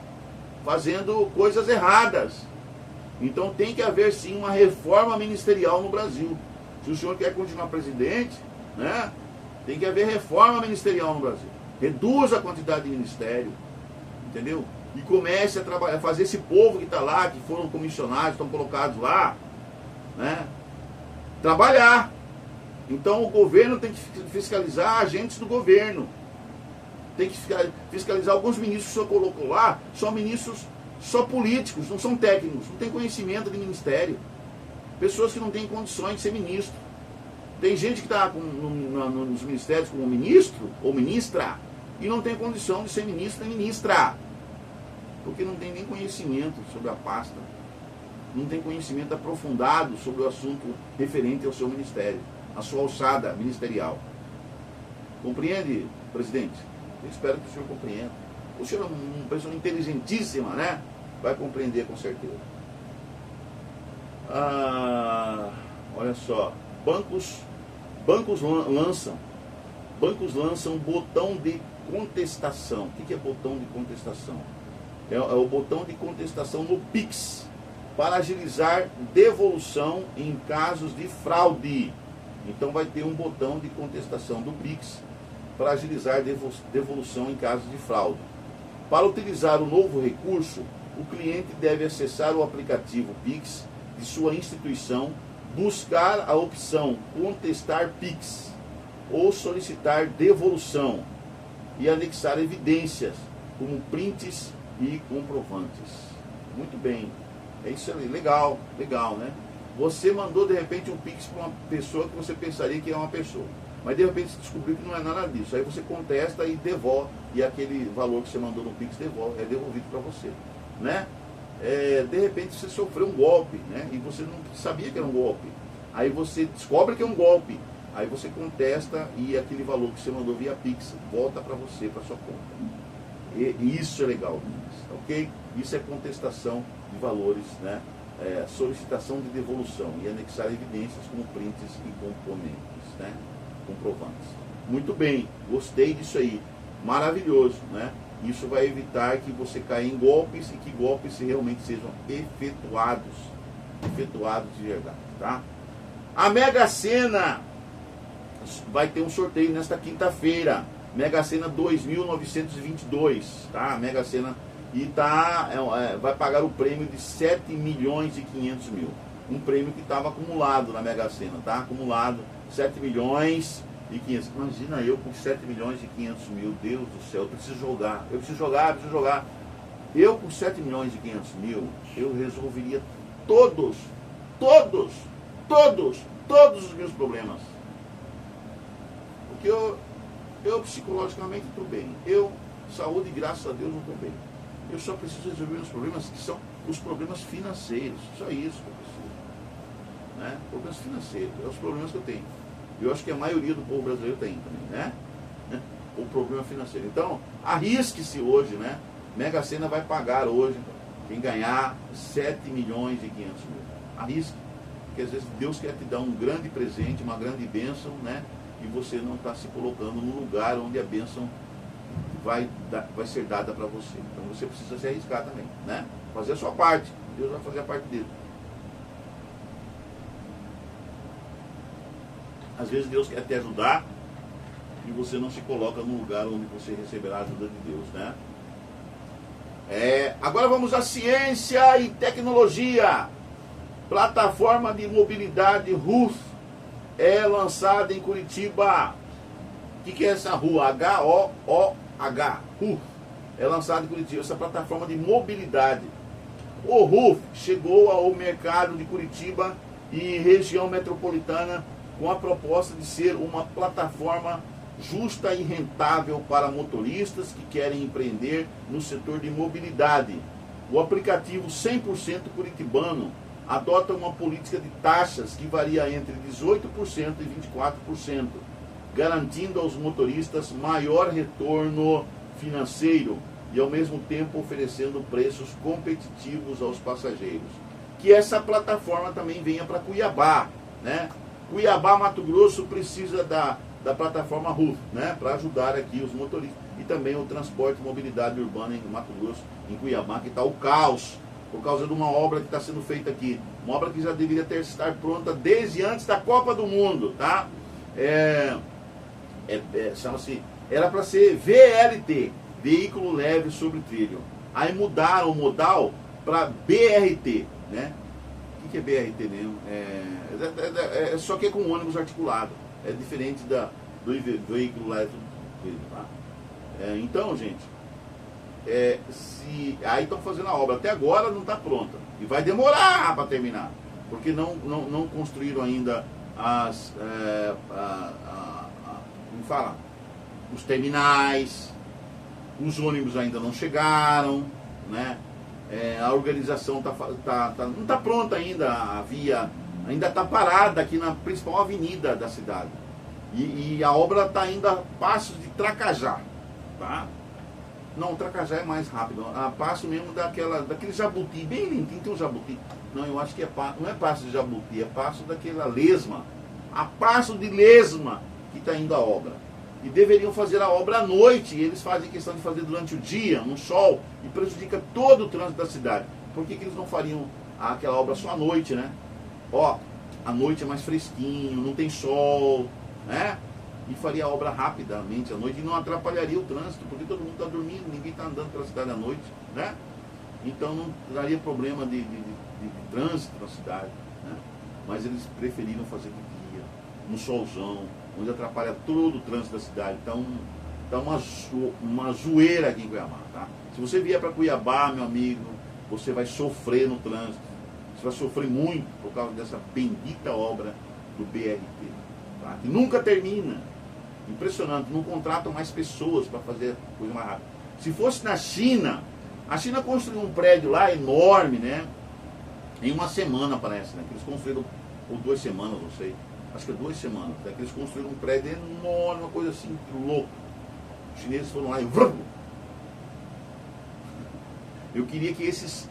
fazendo coisas erradas. Então tem que haver sim uma reforma ministerial no Brasil. Se o senhor quer continuar presidente, né, tem que haver reforma ministerial no Brasil. Reduza a quantidade de ministério, entendeu? E comece a trabalhar, fazer esse povo que está lá, que foram comissionados, estão colocados lá, né, trabalhar. Então o governo tem que fiscalizar agentes do governo. Tem que fiscalizar alguns ministros que o senhor colocou lá, são ministros só políticos, não são técnicos, não tem conhecimento de ministério. Pessoas que não têm condições de ser ministro. Tem gente que está nos ministérios como ministro ou ministra e não tem condição de ser ministro nem ministra. Porque não tem nem conhecimento sobre a pasta. Não tem conhecimento aprofundado sobre o assunto referente ao seu ministério, a sua alçada ministerial. Compreende, presidente? Eu espero que o senhor compreenda. O senhor é uma pessoa inteligentíssima, né? Vai compreender com certeza. Olha só. Bancos lançam botão de contestação. O que é botão de contestação? É o botão de contestação no Pix, para agilizar devolução em casos de fraude. Então vai ter um botão de contestação do Pix para agilizar devolução em casos de fraude. Para utilizar o novo recurso, o cliente deve acessar o aplicativo Pix de sua instituição, buscar a opção Contestar Pix ou solicitar devolução e anexar evidências, como prints e comprovantes. Muito bem. É isso aí. Legal, né? Você mandou de repente um Pix para uma pessoa que você pensaria que é uma pessoa. Mas de repente você descobriu que não é nada disso. Aí você contesta e devolve. E aquele valor que você mandou no Pix é devolvido para você. Né? De repente você sofreu um golpe, né? E você não sabia que era um golpe. Aí você descobre que é um golpe. Aí você contesta e aquele valor que você mandou via Pix volta para você, para sua conta. E isso é legal, ok? Isso é contestação de valores, né? Solicitação de devolução e anexar evidências como prints e componentes, né? Comprovantes. Muito bem, gostei disso aí. Maravilhoso, né? Isso vai evitar que você caia em golpes e que golpes realmente sejam efetuados de verdade, tá? A Mega Sena vai ter um sorteio nesta quinta-feira. Mega Sena 2.922, tá? Mega Sena e vai pagar o prêmio de 7 milhões e 500 mil. Um prêmio que estava acumulado na Mega Sena, tá? Acumulado 7 milhões e 500. Imagina eu com 7 milhões e 500 mil, Deus do céu, eu preciso jogar. Eu com 7 milhões e 500 mil, eu resolveria todos os meus problemas. Porque eu psicologicamente estou bem. Saúde, graças a Deus, não estou bem. Eu só preciso resolver os problemas que são os problemas financeiros. Só isso que eu preciso. Né? Problemas financeiros, é os problemas que eu tenho. Eu acho que a maioria do povo brasileiro tem também, né? O problema financeiro. Então, arrisque-se hoje, né? Mega Sena vai pagar hoje, quem ganhar 7 milhões e 500 mil. Arrisque. Porque às vezes Deus quer te dar um grande presente, uma grande bênção, né? E você não está se colocando no lugar onde a bênção vai ser dada para você. Então você precisa se arriscar também, né? Fazer a sua parte. Deus vai fazer a parte dele. Às vezes Deus quer te ajudar e você não se coloca no lugar onde você receberá a ajuda de Deus, né? Agora vamos à ciência e tecnologia. Plataforma de mobilidade RUF é lançada em Curitiba. O que é essa RUF? H-O-O-H. RUF. É lançada em Curitiba, essa plataforma de mobilidade. O RUF chegou ao mercado de Curitiba e região metropolitana com a proposta de ser uma plataforma justa e rentável para motoristas que querem empreender no setor de mobilidade. O aplicativo 100% curitibano adota uma política de taxas que varia entre 18% e 24%, garantindo aos motoristas maior retorno financeiro e ao mesmo tempo oferecendo preços competitivos aos passageiros. Que essa plataforma também venha para Cuiabá, né? Cuiabá, Mato Grosso precisa da plataforma RUF, né? Para ajudar aqui os motoristas. E também o transporte e mobilidade urbana em Mato Grosso, em Cuiabá, que está o caos, por causa de uma obra que está sendo feita aqui. Uma obra que já deveria estar pronta desde antes da Copa do Mundo, tá? Chama-se, era para ser VLT, Veículo Leve sobre Trilho. Aí mudaram o modal para BRT, né? O que é BRT mesmo? Só que é com ônibus articulado. É diferente do veículo leve sobre trilho, tá? Então, gente, aí estão fazendo a obra. Até agora não está pronta. E vai demorar para terminar. Porque não construíram ainda como fala? Os terminais. Os ônibus ainda não chegaram, né? A organização não está pronta ainda. A via ainda está parada aqui na principal avenida da cidade. E a obra está ainda a passos de Tracajá, tá? Não, Tracajá é mais rápido. A passo mesmo daquele Jabuti, bem lentinho, tem um Jabuti. Não, eu acho que não é passo de Jabuti, é passo daquela Lesma. A passo de Lesma que está indo a obra. E deveriam fazer a obra à noite, e eles fazem questão de fazer durante o dia, no sol, e prejudica todo o trânsito da cidade. Por que eles não fariam aquela obra só à noite, né? Ó, à noite é mais fresquinho, não tem sol, né? E faria a obra rapidamente à noite e não atrapalharia o trânsito, porque todo mundo está dormindo, ninguém está andando pela cidade à noite, né? Então não daria problema de trânsito na cidade, né? Mas eles preferiram fazer de dia, no solzão, onde atrapalha todo o trânsito da cidade. Então tá uma zoeira aqui em Cuiabá, tá? Se você vier para Cuiabá, meu amigo, você vai sofrer no trânsito. Você vai sofrer muito por causa dessa bendita obra do BRT, tá? Que nunca termina. Impressionante, não contratam mais pessoas para fazer coisa mais rápida. Se fosse na China, a China construiu um prédio lá enorme, né? Em uma semana parece, né? Que eles construíram, ou 2 semanas, não sei. acho que 2 semanas, que eles construíram um prédio enorme, uma coisa assim, louca. Os chineses foram lá e vrum! Eu queria que esses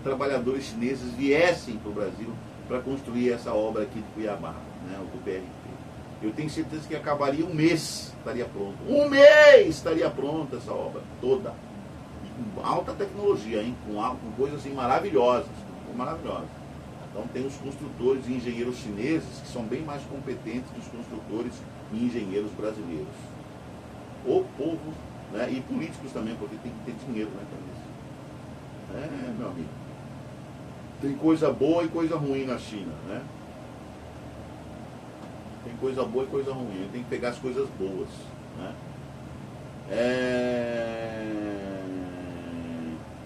trabalhadores chineses viessem para o Brasil para construir essa obra aqui de Cuiabá, né, o do PRT. Eu tenho certeza que acabaria 1 mês, estaria pronto. 1 mês estaria pronta essa obra toda. E com alta tecnologia, hein? Com coisas assim, maravilhosas. Maravilhosas. Então tem os construtores e engenheiros chineses que são bem mais competentes que os construtores e engenheiros brasileiros. O povo, né, e políticos também, porque tem que ter dinheiro, né, para isso. Meu amigo. Tem coisa boa e coisa ruim na China, né? Tem coisa boa e coisa ruim. Tem que pegar as coisas boas, né?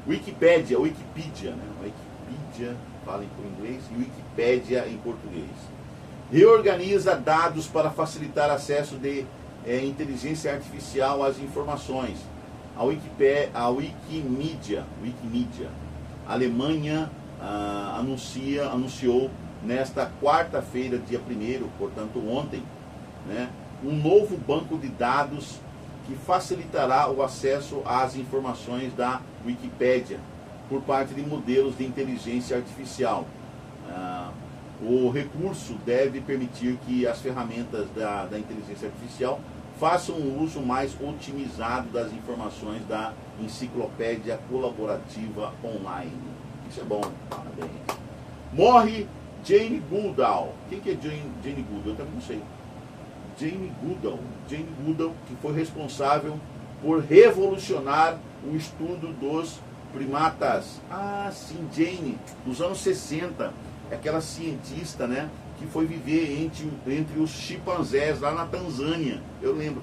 Wikipedia, né? Wikipedia, falem por inglês, e Wikipédia em português. Reorganiza dados para facilitar acesso de inteligência artificial às informações. A Wikimedia, Alemanha, anunciou nesta quarta-feira, dia 1º, portanto ontem, né, um novo banco de dados que facilitará o acesso às informações da Wikipédia por parte de modelos de inteligência artificial. O recurso deve permitir que as ferramentas da inteligência artificial façam um uso mais otimizado das informações da enciclopédia colaborativa online. Isso é bom, parabéns. Morre Jane Goodall. Quem que é Jane Goodall? Eu também não sei. Jane Goodall, que foi responsável por revolucionar o estudo dos primatas. Ah, sim, Jane, nos anos 60, aquela cientista, né, que foi viver entre os chimpanzés lá na Tanzânia. Eu lembro.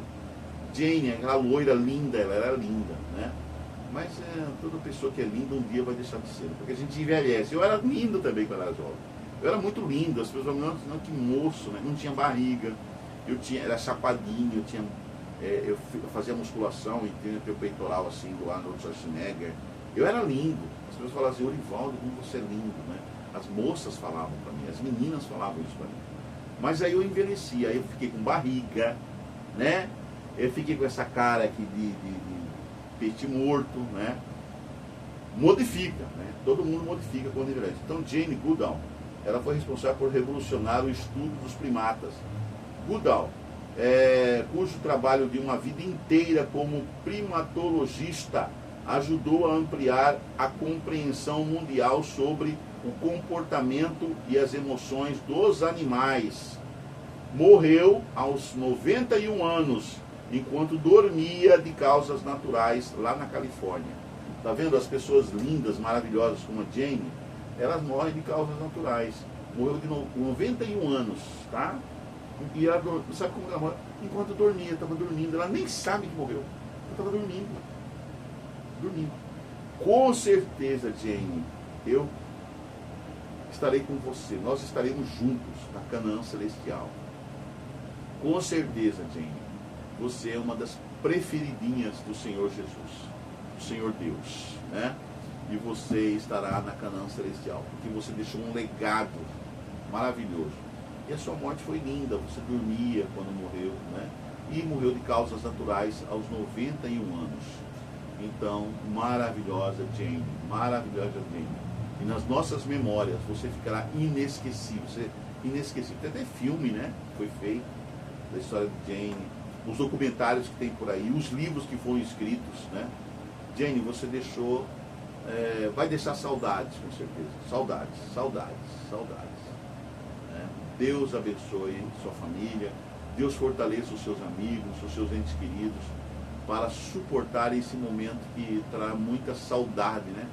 Jane, aquela loira linda, ela era linda, né? Mas toda pessoa que é linda um dia vai deixar de ser, porque a gente envelhece. Eu era lindo também quando era jovem. Eu era muito lindo, as pessoas não, que moço, né? Não tinha barriga, era chapadinho, eu fazia musculação e tinha o peitoral assim, do Arnold Schwarzenegger. Eu era lindo. As pessoas falavam assim, Orivaldo, como você é lindo, né? As moças falavam para mim, as meninas falavam isso para mim. Mas aí eu envelheci, aí eu fiquei com barriga, né? Eu fiquei com essa cara aqui de peixe morto, né? Modifica, né? Todo mundo modifica quando envelhece. Então Jane Goodall, ela foi responsável por revolucionar o estudo dos primatas. Goodall, cujo trabalho de uma vida inteira como primatologista ajudou a ampliar a compreensão mundial sobre o comportamento e as emoções dos animais. Morreu aos 91 anos, enquanto dormia de causas naturais lá na Califórnia. Tá vendo? As pessoas lindas, maravilhosas como a Jane, elas morrem de causas naturais. Morreu de 91 anos, tá? E ela, sabe como ela morreu? Enquanto dormia, estava dormindo. Ela nem sabe que morreu. Ela estava dormindo. Com certeza, Jane, eu estarei com você. Nós estaremos juntos na Canaã Celestial. Com certeza, Jane, você é uma das preferidinhas do Senhor Jesus, do Senhor Deus, né? E você estará na Canaã Celestial, porque você deixou um legado maravilhoso. E a sua morte foi linda, você dormia quando morreu, né? E morreu de causas naturais aos 91 anos. Então, maravilhosa Jane, e nas nossas memórias você ficará inesquecível, inesquecível. Tem até filme, né, que foi feito da história de Jane, os documentários que tem por aí, os livros que foram escritos, né. Jane, você deixou, vai deixar saudades, com certeza, saudades. Né? Deus abençoe sua família, Deus fortaleça os seus amigos, os seus entes queridos, para suportar esse momento que trará muita saudade, né?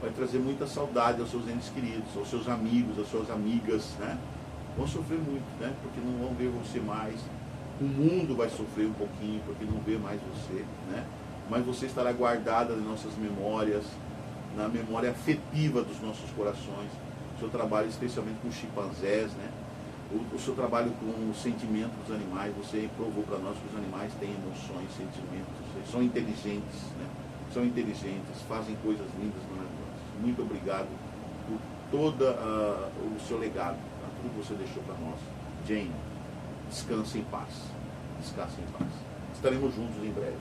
Vai trazer muita saudade aos seus entes queridos, aos seus amigos, às suas amigas, né? Vão sofrer muito, né? Porque não vão ver você mais. O mundo vai sofrer um pouquinho, porque não vê mais você, né? Mas você estará guardada nas nossas memórias, na memória afetiva dos nossos corações. O seu trabalho, especialmente com os chimpanzés, né? O seu trabalho com o sentimento dos animais, você provou para nós que os animais têm emoções, sentimentos, eles são inteligentes, né? São inteligentes, fazem coisas lindas, maravilhosas. Muito obrigado por todo o seu legado, por tudo que você deixou para nós. Jane, descanse em paz. Descanse em paz. Estaremos juntos em breve.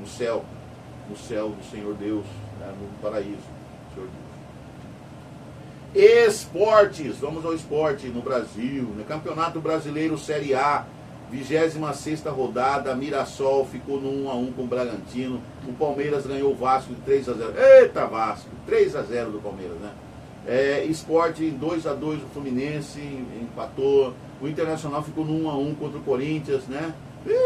No céu do Senhor Deus, né, no paraíso, Senhor Deus. Esportes, vamos ao esporte no Brasil. No Campeonato Brasileiro Série A, 26ª rodada, Mirassol ficou no 1-1 com o Bragantino. O Palmeiras ganhou o Vasco de 3-0. Eita Vasco, 3-0 do Palmeiras, né? Sport em 2-2 o Fluminense empatou. O Internacional ficou no 1-1 contra o Corinthians, né?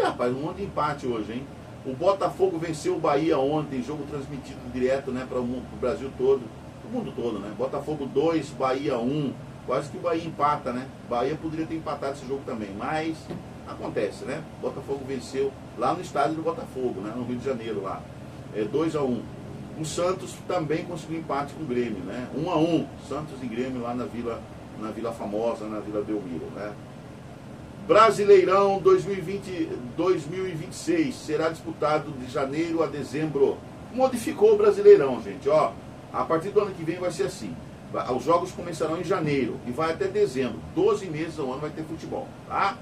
Rapaz, um monte de empate hoje, hein? O Botafogo venceu o Bahia ontem, jogo transmitido direto, né, para o Brasil todo, o mundo todo, né? Botafogo 2, Bahia 1. Quase que o Bahia empata, né? Bahia poderia ter empatado esse jogo também, mas acontece, né? Botafogo venceu lá no estádio do Botafogo, né, no Rio de Janeiro lá. 2-1. O Santos também conseguiu empate com o Grêmio, né? 1-1, Santos e Grêmio lá na Vila Famosa, na Vila Belmiro, né? Brasileirão 2020-2026 será disputado de janeiro a dezembro. Modificou o Brasileirão, gente, ó. A partir do ano que vem vai ser assim. Os jogos começarão em janeiro e vai até dezembro. 12 meses ao ano vai ter futebol, tá?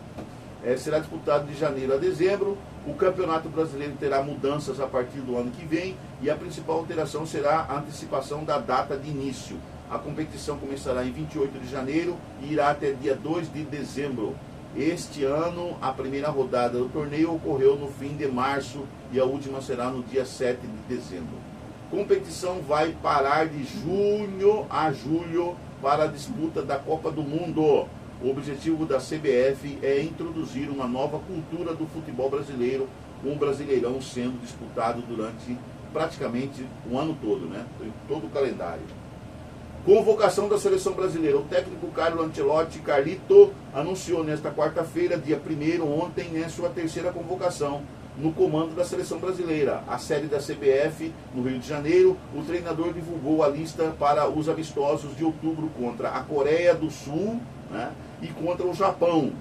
Será disputado de janeiro a dezembro. O Campeonato Brasileiro terá mudanças a partir do ano que vem e a principal alteração será a antecipação da data de início. A competição começará em 28 de janeiro e irá até dia 2 de dezembro. Este ano, a primeira rodada do torneio ocorreu no fim de março e a última será no dia 7 de dezembro. Competição vai parar de junho a julho para a disputa da Copa do Mundo. O objetivo da CBF é introduzir uma nova cultura do futebol brasileiro, com o Brasileirão sendo disputado durante praticamente o ano todo, né? Todo o calendário. Convocação da seleção brasileira. O técnico Carlo Ancelotti, Carlito, anunciou nesta quarta-feira, dia 1º, ontem, né, sua terceira convocação no comando da seleção brasileira. A sede da CBF, no Rio de Janeiro, o treinador divulgou a lista para os amistosos de outubro contra a Coreia do Sul, né, e contra o Japão.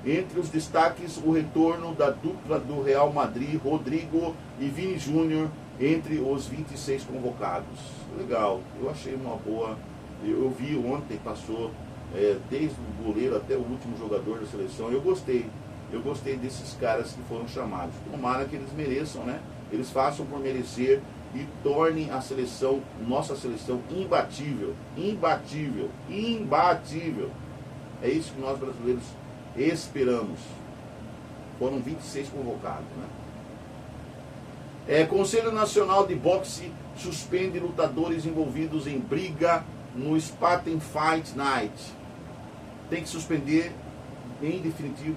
Entre os destaques, o retorno da dupla do Real Madrid, Rodrigo e Vini Júnior, entre os 26 convocados. Legal, eu achei uma boa. Eu vi ontem, passou desde o goleiro até o último jogador da seleção. Eu gostei desses caras que foram chamados. Tomara que eles mereçam, né? Eles façam por merecer e tornem a seleção, nossa seleção, imbatível. Imbatível. Imbatível. É isso que nós brasileiros esperamos. Foram 26 convocados, né? Conselho Nacional de Boxe suspende lutadores envolvidos em briga no Spartan Fight Night. Tem que suspender em definitivo.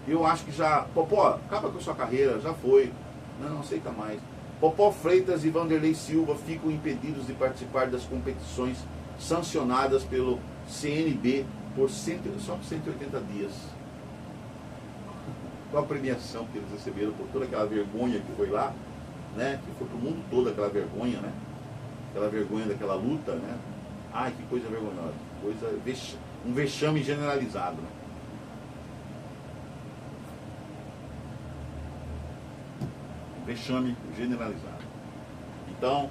Eu acho que já... Popó, acaba com a sua carreira, já foi. Não aceita mais. Popó Freitas e Vanderlei Silva ficam impedidos de participar das competições sancionadas pelo CNB por só por 180 dias. Qual a premiação que eles receberam por toda aquela vergonha que foi lá, né? Que foi pro mundo todo aquela vergonha, né? Aquela vergonha daquela luta, né? Ai, que coisa vergonhosa. Um vexame generalizado, né? Um vexame generalizado. Então,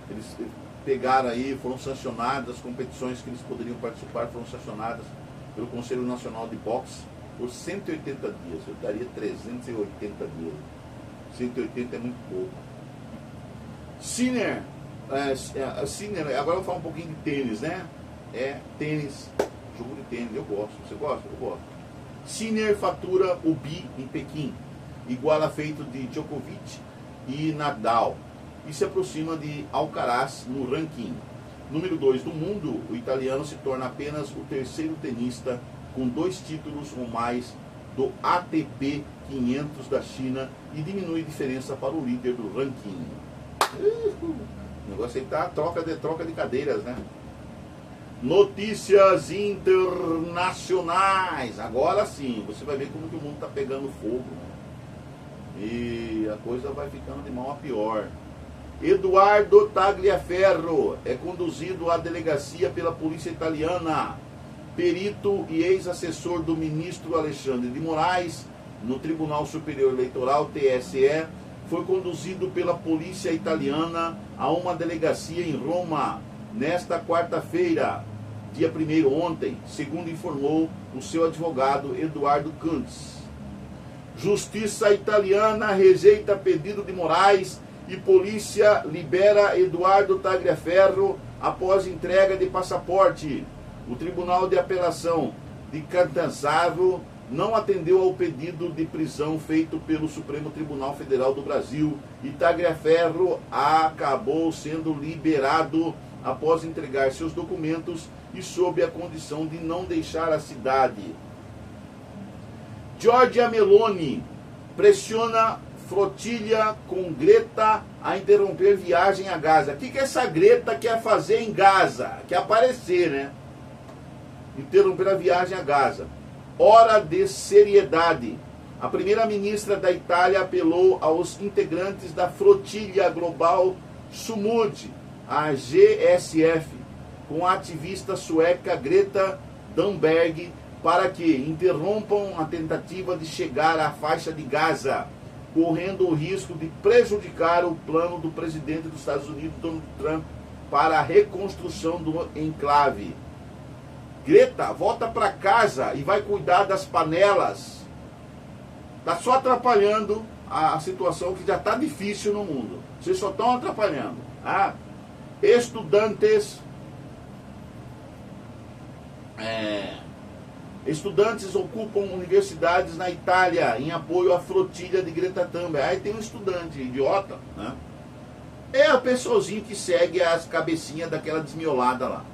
eles pegaram aí, foram sancionadas, as competições que eles poderiam participar foram sancionadas pelo Conselho Nacional de Boxe por 180 dias. Eu daria 380 dias. 180 é muito pouco. Sinner, agora eu vou falar um pouquinho de tênis, né? Tênis, jogo de tênis, eu gosto. Você gosta? Eu gosto. Sinner fatura o bi em Pequim, iguala feito de Djokovic e Nadal, e se aproxima de Alcaraz no ranking. Número 2 do mundo, o italiano se torna apenas o terceiro tenista com 2 títulos ou mais do ATP 500 da China e diminui a diferença para o líder do ranking. O negócio aí tá troca de cadeiras, né? Notícias internacionais. Agora sim, você vai ver como que o mundo tá pegando fogo, né? E a coisa vai ficando de mal a pior. Eduardo Tagliaferro é conduzido à delegacia pela polícia italiana. Perito e ex-assessor do ministro Alexandre de Moraes, no Tribunal Superior Eleitoral, TSE, foi conduzido pela polícia italiana a uma delegacia em Roma, nesta quarta-feira. dia 1º ontem, segundo informou o seu advogado Eduardo Kuntz. Justiça italiana rejeita pedido de Moraes e polícia libera Eduardo Tagliaferro após entrega de passaporte. O Tribunal de Apelação de Catanzaro não atendeu ao pedido de prisão feito pelo Supremo Tribunal Federal do Brasil e Tagliaferro acabou sendo liberado após entregar seus documentos e sob a condição de não deixar a cidade. Giorgia Meloni pressiona flotilha com Greta a interromper viagem a Gaza. O que essa Greta quer fazer em Gaza? Quer aparecer, né? Interromper a viagem a Gaza. Hora de seriedade. A primeira-ministra da Itália apelou aos integrantes da flotilha global Sumud, a GSF, com a ativista sueca Greta Thunberg, para que interrompam a tentativa de chegar à faixa de Gaza, correndo o risco de prejudicar o plano do presidente dos Estados Unidos, Donald Trump, para a reconstrução do enclave. Greta, volta para casa e vai cuidar das panelas. Está só atrapalhando a situação que já está difícil no mundo. Vocês só estão atrapalhando. Estudantes ocupam universidades na Itália em apoio à flotilha de Greta Thunberg. Aí tem um estudante idiota, né? É o pessoalzinho que segue as cabecinhas daquela desmiolada lá.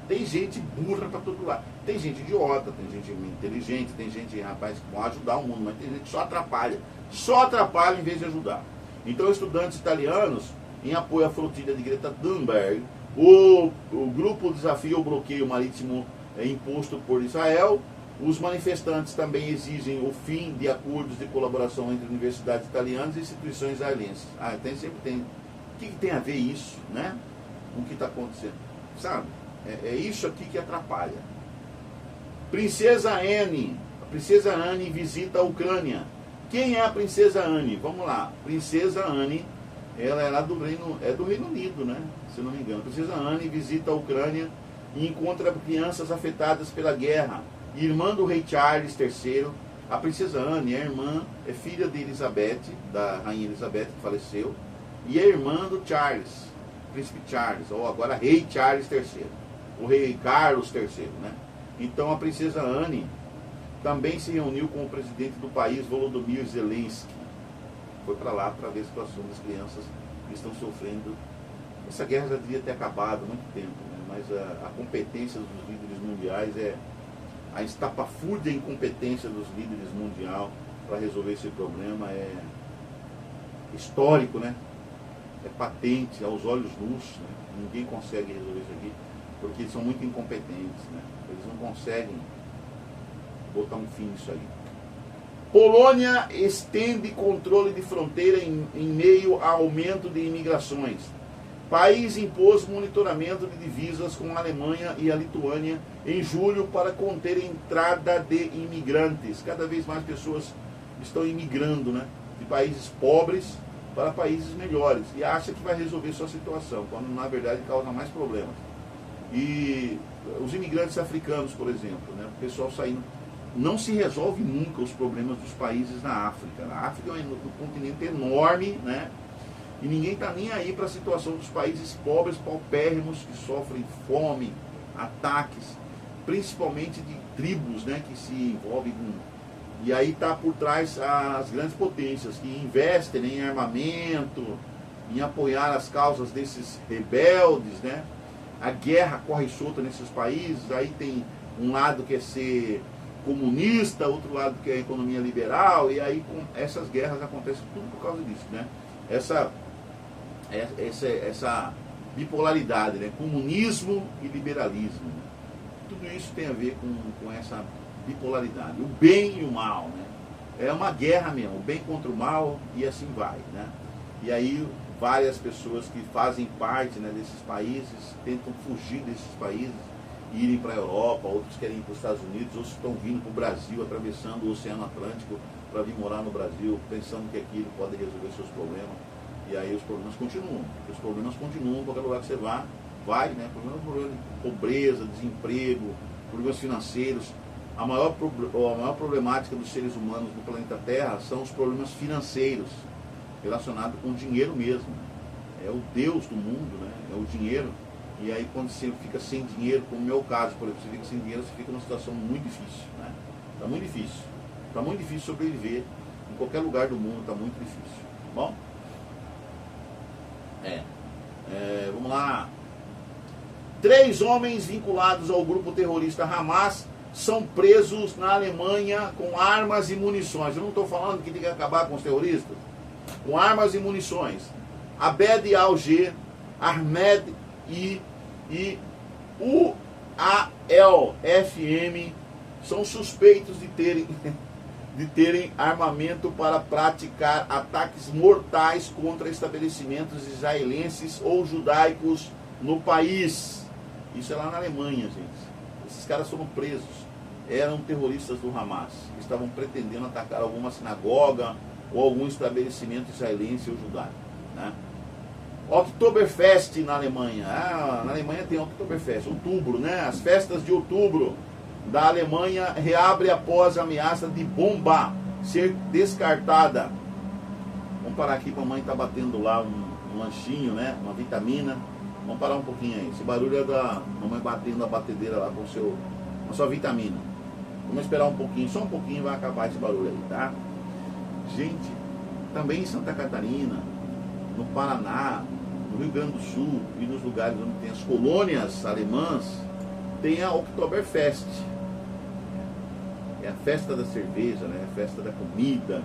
Tem gente burra para todo lado. Tem gente idiota, tem gente inteligente, tem gente, rapaz, que pode ajudar o mundo, mas tem gente que só atrapalha. Só atrapalha em vez de ajudar. Então, estudantes italianos, em apoio à flotilha de Greta Thunberg, o grupo desafia o bloqueio marítimo imposto por Israel. Os manifestantes também exigem o fim de acordos de colaboração entre universidades italianas e instituições israelenses. Sempre tem. O que tem a ver isso, né? Com o que está acontecendo? Sabe? É isso aqui que atrapalha. Princesa Anne. A Princesa Anne visita a Ucrânia. Quem é a Princesa Anne? Vamos lá. Princesa Anne, ela é lá do Reino Unido, né? Se eu não me engano. Princesa Anne visita a Ucrânia e encontra crianças afetadas pela guerra. Irmã do rei Charles III. A Princesa Anne é filha de Elizabeth, da rainha Elizabeth, que faleceu, e é irmã do Charles, Príncipe Charles, ou agora rei Charles III, o rei Carlos III, né? Então a Princesa Anne também se reuniu com o presidente do país, Volodymyr Zelensky. Foi para lá para ver a situação das crianças que estão sofrendo. Essa guerra já devia ter acabado há muito tempo, né? Mas a competência dos líderes mundiais a estapafúrdia incompetência dos líderes mundiais para resolver esse problema é histórico, né? É patente aos olhos nus, né? Ninguém consegue resolver isso aqui, porque eles são muito incompetentes, né? Eles não conseguem botar um fim nisso aí. Polônia estende controle de fronteira em meio a aumento de imigrações. País impôs monitoramento de divisas com a Alemanha e a Lituânia em julho para conter a entrada de imigrantes. Cada vez mais pessoas estão imigrando, né? De países pobres para países melhores. E acha que vai resolver sua situação, quando na verdade causa mais problemas. E os imigrantes africanos, por exemplo, né? O pessoal saindo. Não se resolve nunca os problemas dos países na África. A África é um continente enorme, né? E ninguém está nem aí para a situação dos países pobres, paupérrimos, que sofrem fome, ataques, principalmente de tribos, né, que se envolvem com... E aí está por trás as grandes potências que investem em armamento, em apoiar as causas desses rebeldes, né? A guerra corre solta nesses países, aí tem um lado que é ser comunista, outro lado que é economia liberal, e aí com essas guerras acontecem tudo por causa disso, né? Essa bipolaridade, né? Comunismo e liberalismo, né? Tudo isso tem a ver com essa bipolaridade, o bem e o mal, né? É uma guerra mesmo, o bem contra o mal, e assim vai, né? E aí várias pessoas que fazem parte, né, desses países tentam fugir desses países e irem para a Europa, outros querem ir para os Estados Unidos, outros estão vindo para o Brasil, atravessando o Oceano Atlântico para vir morar no Brasil, pensando que aquilo pode resolver seus problemas. E aí os problemas continuam. Os problemas continuam em qualquer lugar que você vá. vai, né? Problema de pobreza, desemprego, problemas financeiros. A maior problemática dos seres humanos no planeta Terra são os problemas financeiros, relacionados com o dinheiro mesmo. É o Deus do mundo, né? É o dinheiro. E aí quando você fica sem dinheiro, como no meu caso, por exemplo, você fica sem dinheiro, você fica numa situação muito difícil, né? Está muito difícil. Está muito difícil sobreviver. Em qualquer lugar do mundo está muito difícil. Bom? Vamos lá. 3 homens vinculados ao grupo terrorista Hamas são presos na Alemanha com armas e munições. Eu não estou falando que tem que acabar com os terroristas. Com armas e munições. Abed Alger, Ahmed e Ual FM são suspeitos de terem armamento para praticar ataques mortais contra estabelecimentos israelenses ou judaicos no país. Isso é lá na Alemanha, gente. Esses caras foram presos. Eram terroristas do Hamas. Estavam pretendendo atacar alguma sinagoga ou algum estabelecimento israelense ou judaico, né? Oktoberfest na Alemanha. Na Alemanha tem Oktoberfest, outubro, né? As festas de outubro da Alemanha reabre após a ameaça de bomba ser descartada. Vamos parar aqui, a mamãe está batendo lá um lanchinho, né? Uma vitamina. Vamos parar um pouquinho aí. Esse barulho é da mamãe batendo a batedeira lá com a sua vitamina. Vamos esperar um pouquinho, só um pouquinho vai acabar esse barulho aí, tá? Gente, também em Santa Catarina, no Paraná, no Rio Grande do Sul e nos lugares onde tem as colônias alemãs, tem a Oktoberfest. É a festa da cerveja, né? A festa da comida,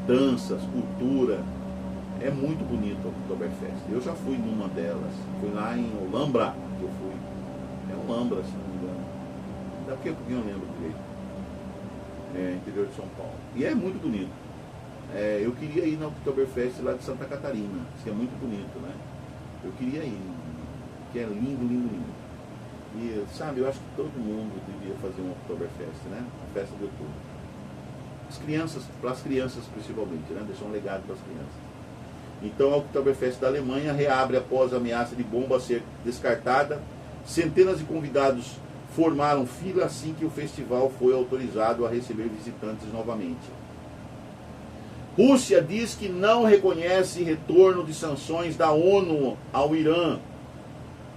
danças, cultura. É muito bonito a Oktoberfest. Eu já fui numa delas. Fui lá em Olambra, que eu fui. É Olambra, se não me engano. Daqui a pouquinho eu lembro direito. Interior de São Paulo. E é muito bonito. Eu queria ir na Oktoberfest lá de Santa Catarina. Isso é muito bonito, né? Eu queria ir. Que é lindo, lindo, lindo. E, sabe, eu acho que todo mundo devia fazer uma Oktoberfest, né? Uma festa de outubro. As crianças, para as crianças principalmente, né? Deixar um legado para as crianças. Então a Oktoberfest da Alemanha reabre após a ameaça de bomba ser descartada. Centenas de convidados formaram fila assim que o festival foi autorizado a receber visitantes novamente. Rússia diz que não reconhece retorno de sanções da ONU ao Irã.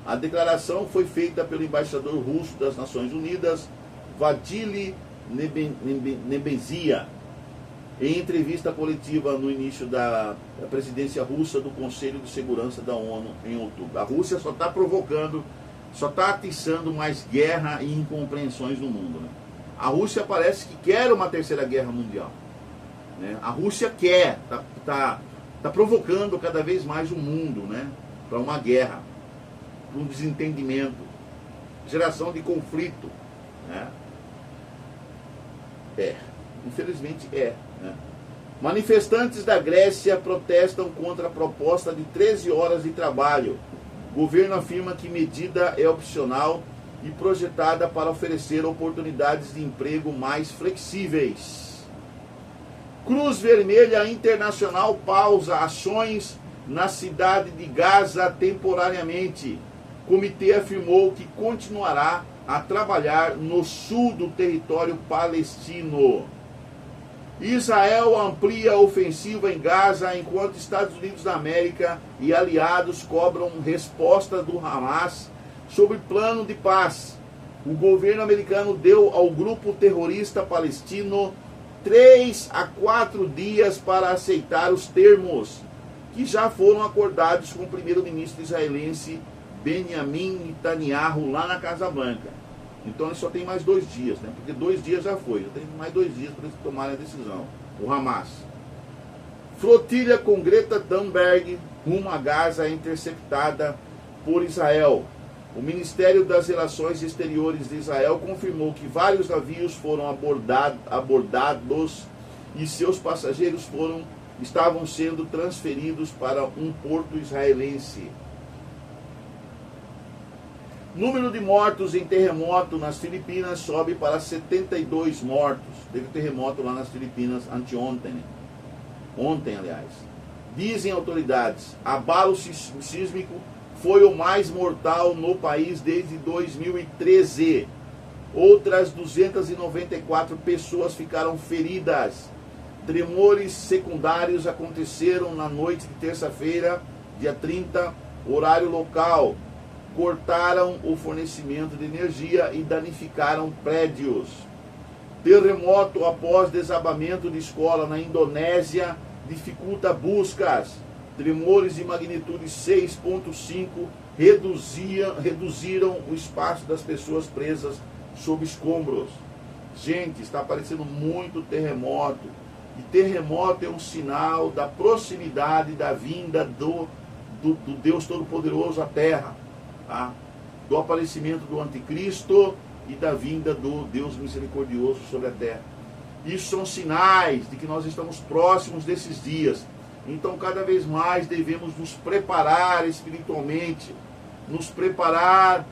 A declaração foi feita pelo embaixador russo das Nações Unidas, Vadili Nebenzia, em entrevista coletiva no início da presidência russa do Conselho de Segurança da ONU em outubro. A Rússia só está provocando, só está atiçando mais guerra e incompreensões no mundo, né? A Rússia parece que quer uma terceira guerra mundial, né? A Rússia quer, tá provocando cada vez mais o mundo, né? Para uma guerra, para um desentendimento, geração de conflito, né? Infelizmente né? Manifestantes da Grécia protestam contra a proposta de 13 horas de trabalho. O governo afirma que medida é opcional e projetada para oferecer oportunidades de emprego mais flexíveis. Cruz Vermelha Internacional pausa ações na cidade de Gaza temporariamente. O comitê afirmou que continuará a trabalhar no sul do território palestino. Israel amplia a ofensiva em Gaza enquanto Estados Unidos da América e aliados cobram resposta do Hamas sobre plano de paz. O governo americano deu ao grupo terrorista palestino 3 a 4 dias para aceitar os termos que já foram acordados com o primeiro-ministro israelense Benjamin Netanyahu lá na Casa Branca. Então ele só tem mais 2 dias, né? Porque 2 dias já foi, já tem mais 2 dias para eles tomarem a decisão. O Hamas. Flotilha com Greta Thunberg rumo a Gaza é interceptada por Israel. O Ministério das Relações Exteriores de Israel confirmou que vários navios foram abordados e seus passageiros estavam sendo transferidos para um porto israelense. Número de mortos em terremoto nas Filipinas sobe para 72 mortos. Teve terremoto lá nas Filipinas anteontem, né? Ontem, aliás. Dizem autoridades, abalo sísmico foi o mais mortal no país desde 2013. Outras 294 pessoas ficaram feridas. Tremores secundários aconteceram na noite de terça-feira, dia 30, horário local. Cortaram o fornecimento de energia e danificaram prédios. Terremoto após desabamento de escola na Indonésia dificulta buscas. Tremores de magnitude 6,5 reduziram o espaço das pessoas presas sob escombros. Gente, está aparecendo muito terremoto. E terremoto é um sinal da proximidade da vinda do Deus Todo-Poderoso à Terra. Tá? Do aparecimento do Anticristo e da vinda do Deus Misericordioso sobre a Terra. Isso são sinais de que nós estamos próximos desses dias. Então, cada vez mais devemos nos preparar espiritualmente, nos preparar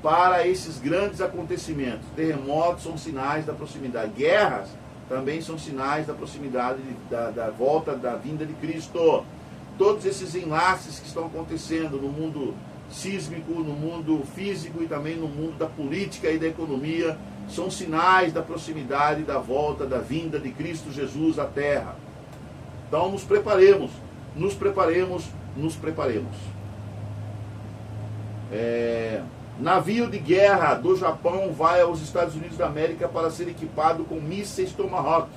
para esses grandes acontecimentos. Terremotos são sinais da proximidade. Guerras também são sinais da proximidade, da volta, da vinda de Cristo. Todos esses enlaces que estão acontecendo no mundo sísmico, no mundo físico e também no mundo da política e da economia, são sinais da proximidade, da volta, da vinda de Cristo Jesus à Terra. Então nos preparemos, nos preparemos, nos preparemos. Navio de guerra do Japão vai aos Estados Unidos da América para ser equipado com mísseis Tomahawk.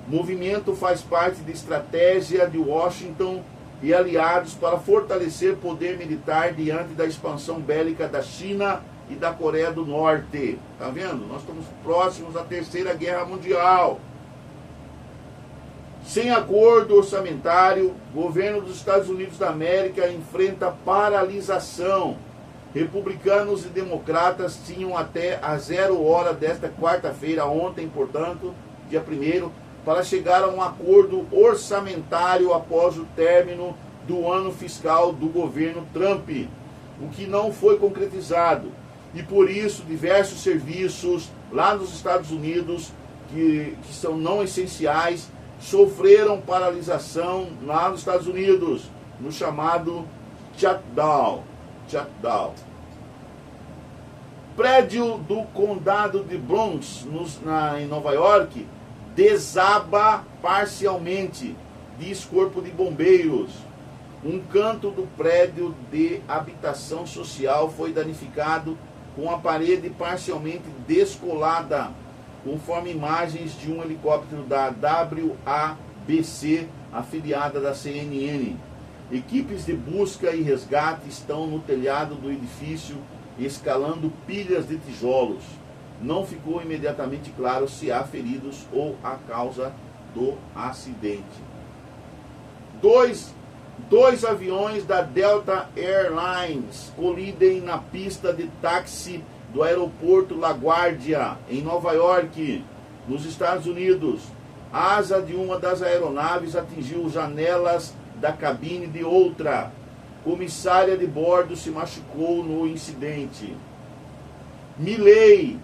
Movimento faz parte da estratégia de Washington e aliados para fortalecer poder militar diante da expansão bélica da China e da Coreia do Norte. Tá vendo? Nós estamos próximos à Terceira Guerra Mundial. Sem acordo orçamentário, o governo dos Estados Unidos da América enfrenta paralisação. Republicanos e democratas tinham até a 0 hora desta quarta-feira, ontem, portanto, dia 1º, para chegar a um acordo orçamentário após o término do ano fiscal do governo Trump, o que não foi concretizado. E por isso, diversos serviços lá nos Estados Unidos, que são não essenciais, sofreram paralisação lá nos Estados Unidos, no chamado shutdown. Prédio do condado de Bronx, em Nova York, desaba parcialmente, diz Corpo de Bombeiros. Um canto do prédio de habitação social foi danificado com a parede parcialmente descolada, conforme imagens de um helicóptero da WABC, afiliada da CNN. Equipes de busca e resgate estão no telhado do edifício, escalando pilhas de tijolos. Não ficou imediatamente claro se há feridos ou a causa do acidente. Dois aviões da Delta Airlines colidem na pista de táxi do aeroporto LaGuardia, em Nova York, nos Estados Unidos. A asa de uma das aeronaves atingiu janelas da cabine de outra. Comissária de bordo se machucou no incidente. Milei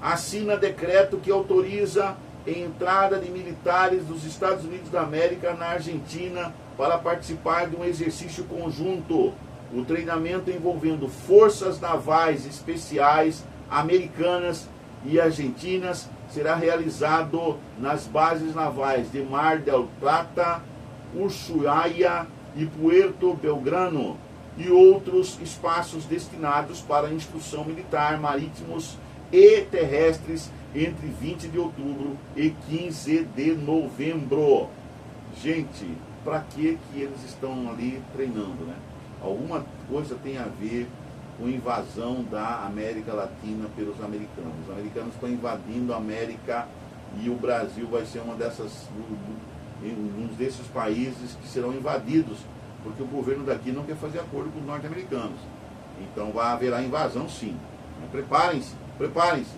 assina decreto que autoriza a entrada de militares dos Estados Unidos da América na Argentina para participar de um exercício conjunto. O treinamento envolvendo forças navais especiais americanas e argentinas será realizado nas bases navais de Mar del Plata, Ushuaia e Puerto Belgrano e outros espaços destinados para instrução militar, marítimos e terrestres entre 20 de outubro e 15 de novembro. Gente, para que eles estão ali treinando, né? Alguma coisa tem a ver com invasão da América Latina pelos americanos. Os americanos estão invadindo a América e o Brasil vai ser um desses países que serão invadidos, porque o governo daqui não quer fazer acordo com os norte-americanos. Então haverá invasão sim. Preparem-se, preparem-se.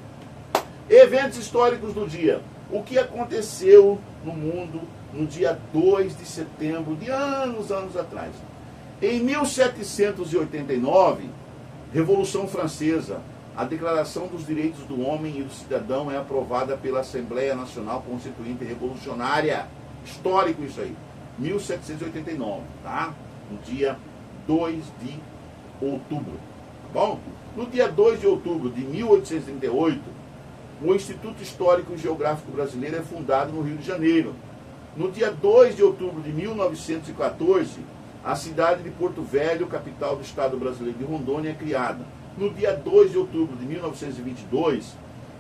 Eventos históricos do dia. O que aconteceu no mundo no dia 2 de setembro de anos atrás? Em 1789, Revolução Francesa, a Declaração dos Direitos do Homem e do Cidadão é aprovada pela Assembleia Nacional Constituinte Revolucionária. Histórico isso aí. 1789, tá? No dia 2 de outubro. Tá bom? No dia 2 de outubro de 1838, o Instituto Histórico e Geográfico Brasileiro é fundado no Rio de Janeiro. No dia 2 de outubro de 1914, a cidade de Porto Velho, capital do estado brasileiro de Rondônia, é criada. No dia 2 de outubro de 1922,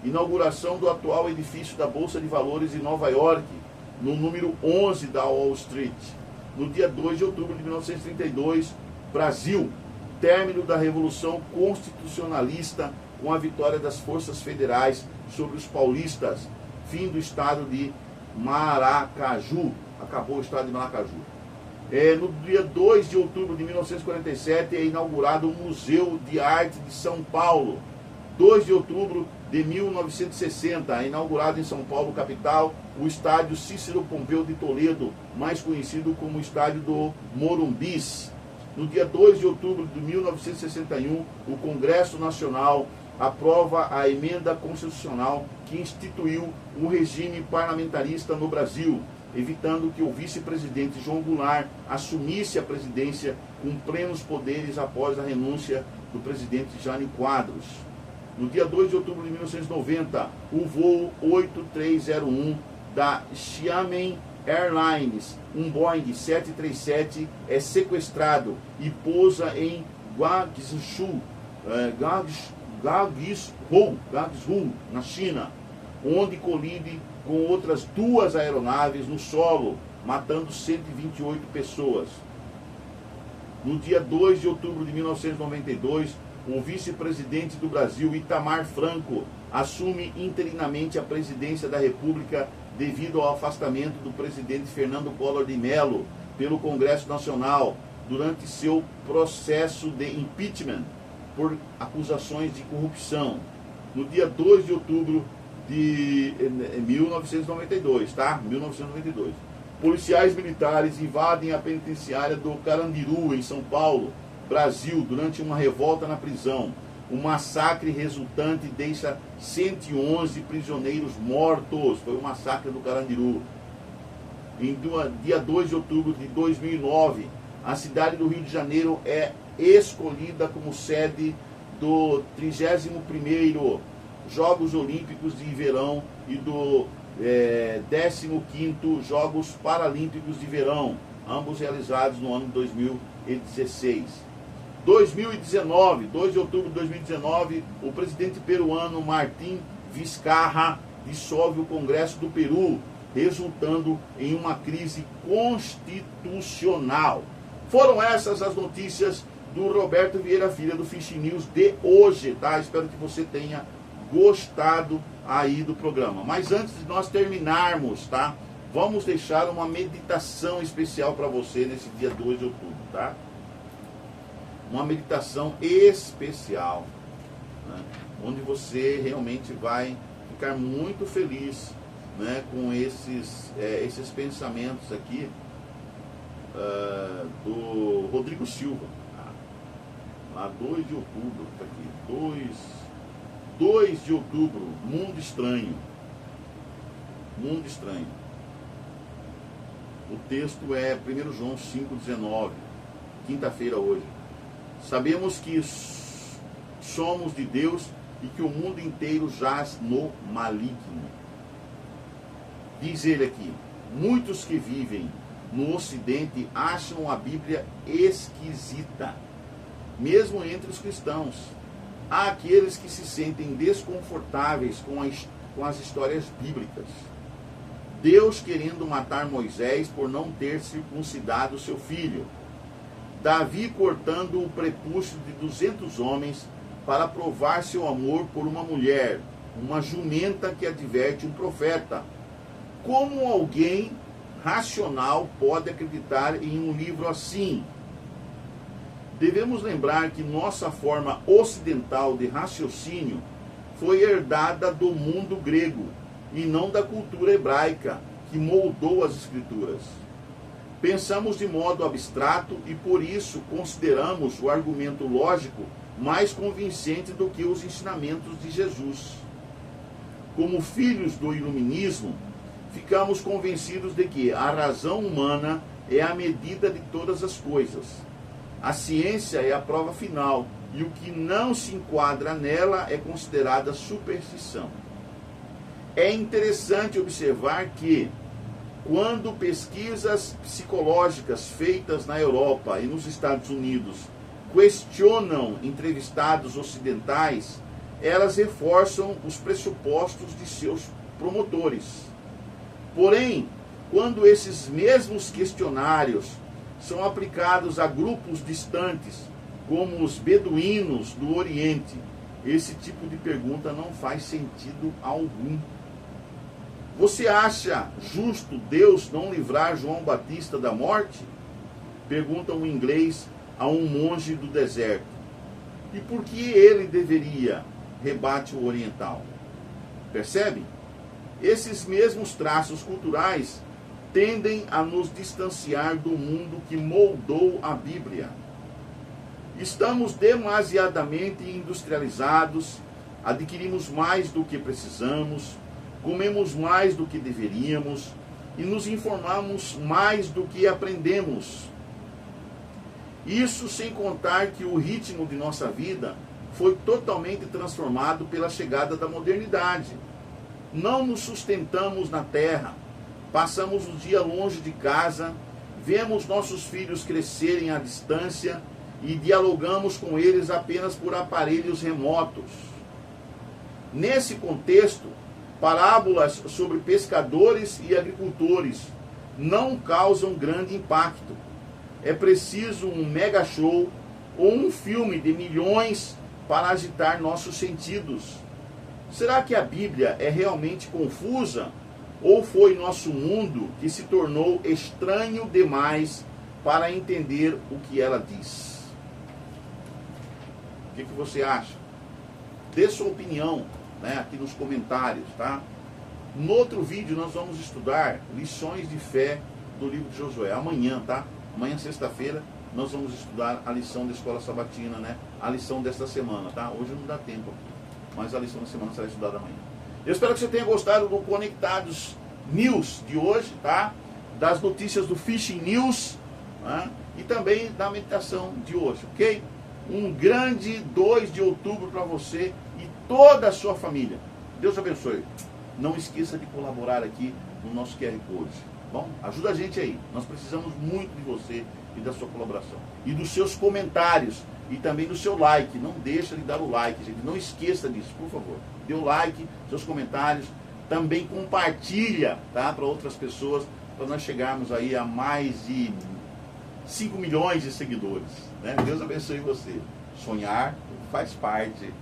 inauguração do atual edifício da Bolsa de Valores em Nova York, no número 11 da Wall Street. No dia 2 de outubro de 1932, Brasil, término da Revolução Constitucionalista com a vitória das forças federais sobre os paulistas, fim do estado de Maracaju, acabou o estado de Maracaju. No dia 2 de outubro de 1947 é inaugurado o Museu de Arte de São Paulo. 2 de outubro de 1960 é inaugurado em São Paulo, capital, o estádio Cícero Pompeu de Toledo, mais conhecido como estádio do Morumbis. No dia 2 de outubro de 1961, o Congresso Nacional aprova a emenda constitucional que instituiu um regime parlamentarista no Brasil, evitando que o vice-presidente João Goulart assumisse a presidência com plenos poderes após a renúncia do presidente Jânio Quadros. No dia 2 de outubro de 1990, o voo 8301 da Xiamen Airlines, um Boeing 737, é sequestrado e pousa em Guangzhou, na China, onde colide com outras 2 aeronaves no solo, matando 128 pessoas. No dia 2 de outubro de 1992, o vice-presidente do Brasil, Itamar Franco, assume interinamente a presidência da República devido ao afastamento do presidente Fernando Collor de Mello pelo Congresso Nacional durante seu processo de impeachment por acusações de corrupção. No dia 2 de outubro de 1992, tá? 1992. Policiais militares invadem a penitenciária do Carandiru, em São Paulo, Brasil, durante uma revolta na prisão. O massacre resultante deixa 111 prisioneiros mortos. Foi o massacre do Carandiru. Em dia 2 de outubro de 2009, a cidade do Rio de Janeiro é escolhida como sede do 31º Jogos Olímpicos de Verão e do 15º Jogos Paralímpicos de Verão, ambos realizados no ano de 2016. 2019, 2 de outubro de 2019, o presidente peruano Martín Vizcarra dissolve o Congresso do Peru, resultando em uma crise constitucional. Foram essas as notícias do Roberto Vieira Filho, do Fish News de hoje, tá? Espero que você tenha gostado aí do programa. Mas antes de nós terminarmos, tá? Vamos deixar uma meditação especial para você nesse dia 2 de outubro, tá? Uma meditação especial, né? Onde você realmente vai ficar muito feliz, né? Com esses pensamentos aqui do Rodrigo Silva, tá? Lá 2 de outubro, tá aqui, 2 de outubro, Mundo Estranho. Mundo Estranho. O texto é 1 João 5,19, quinta-feira hoje. Sabemos que somos de Deus e que o mundo inteiro jaz no maligno. Diz ele aqui, muitos que vivem no Ocidente acham a Bíblia esquisita, mesmo entre os cristãos. Há aqueles que se sentem desconfortáveis com as histórias bíblicas. Deus querendo matar Moisés por não ter circuncidado seu filho. Davi cortando o prepúcio de 200 homens para provar seu amor por uma mulher, uma jumenta que adverte um profeta. Como alguém racional pode acreditar em um livro assim? Devemos lembrar que nossa forma ocidental de raciocínio foi herdada do mundo grego e não da cultura hebraica, que moldou as escrituras. Pensamos de modo abstrato e por isso consideramos o argumento lógico mais convincente do que os ensinamentos de Jesus. Como filhos do iluminismo, ficamos convencidos de que a razão humana é a medida de todas as coisas. A ciência é a prova final, e o que não se enquadra nela é considerada superstição. É interessante observar que, quando pesquisas psicológicas feitas na Europa e nos Estados Unidos questionam entrevistados ocidentais, elas reforçam os pressupostos de seus promotores. Porém, quando esses mesmos questionários são aplicados a grupos distantes, como os beduínos do Oriente, esse tipo de pergunta não faz sentido algum. Você acha justo Deus não livrar João Batista da morte? Pergunta um inglês a um monge do deserto. E por que ele deveria? Rebate o oriental. Percebe? Esses mesmos traços culturais tendem a nos distanciar do mundo que moldou a Bíblia. Estamos demasiadamente industrializados, adquirimos mais do que precisamos, comemos mais do que deveríamos e nos informamos mais do que aprendemos. Isso sem contar que o ritmo de nossa vida foi totalmente transformado pela chegada da modernidade. Não nos sustentamos na terra, passamos o dia longe de casa, vemos nossos filhos crescerem à distância e dialogamos com eles apenas por aparelhos remotos. Nesse contexto, parábolas sobre pescadores e agricultores não causam grande impacto. É preciso um mega show ou um filme de milhões para agitar nossos sentidos. Será que a Bíblia é realmente confusa? Ou foi nosso mundo que se tornou estranho demais para entender o que ela diz? O que você acha? Dê sua opinião, né, aqui nos comentários, tá? No outro vídeo nós vamos estudar lições de fé do livro de Josué. Amanhã, tá? Amanhã, sexta-feira, nós vamos estudar a lição da escola sabatina, né? A lição desta semana, tá? Hoje não dá tempo aqui, mas a lição da semana será estudada amanhã. Eu espero que você tenha gostado do Conectados News de hoje, tá? Das notícias do Fishing News, né? E também da meditação de hoje, ok? Um grande 2 de outubro para você e toda a sua família. Deus abençoe. Não esqueça de colaborar aqui no nosso QR Code. Bom, ajuda a gente aí. Nós precisamos muito de você e da sua colaboração. E dos seus comentários e também do seu like. Não deixa de dar o like, gente. Não esqueça disso, por favor. Dê o like, seus comentários. Também compartilha, tá, para outras pessoas, para nós chegarmos aí a mais de 5 milhões de seguidores, né? Deus abençoe você. Sonhar faz parte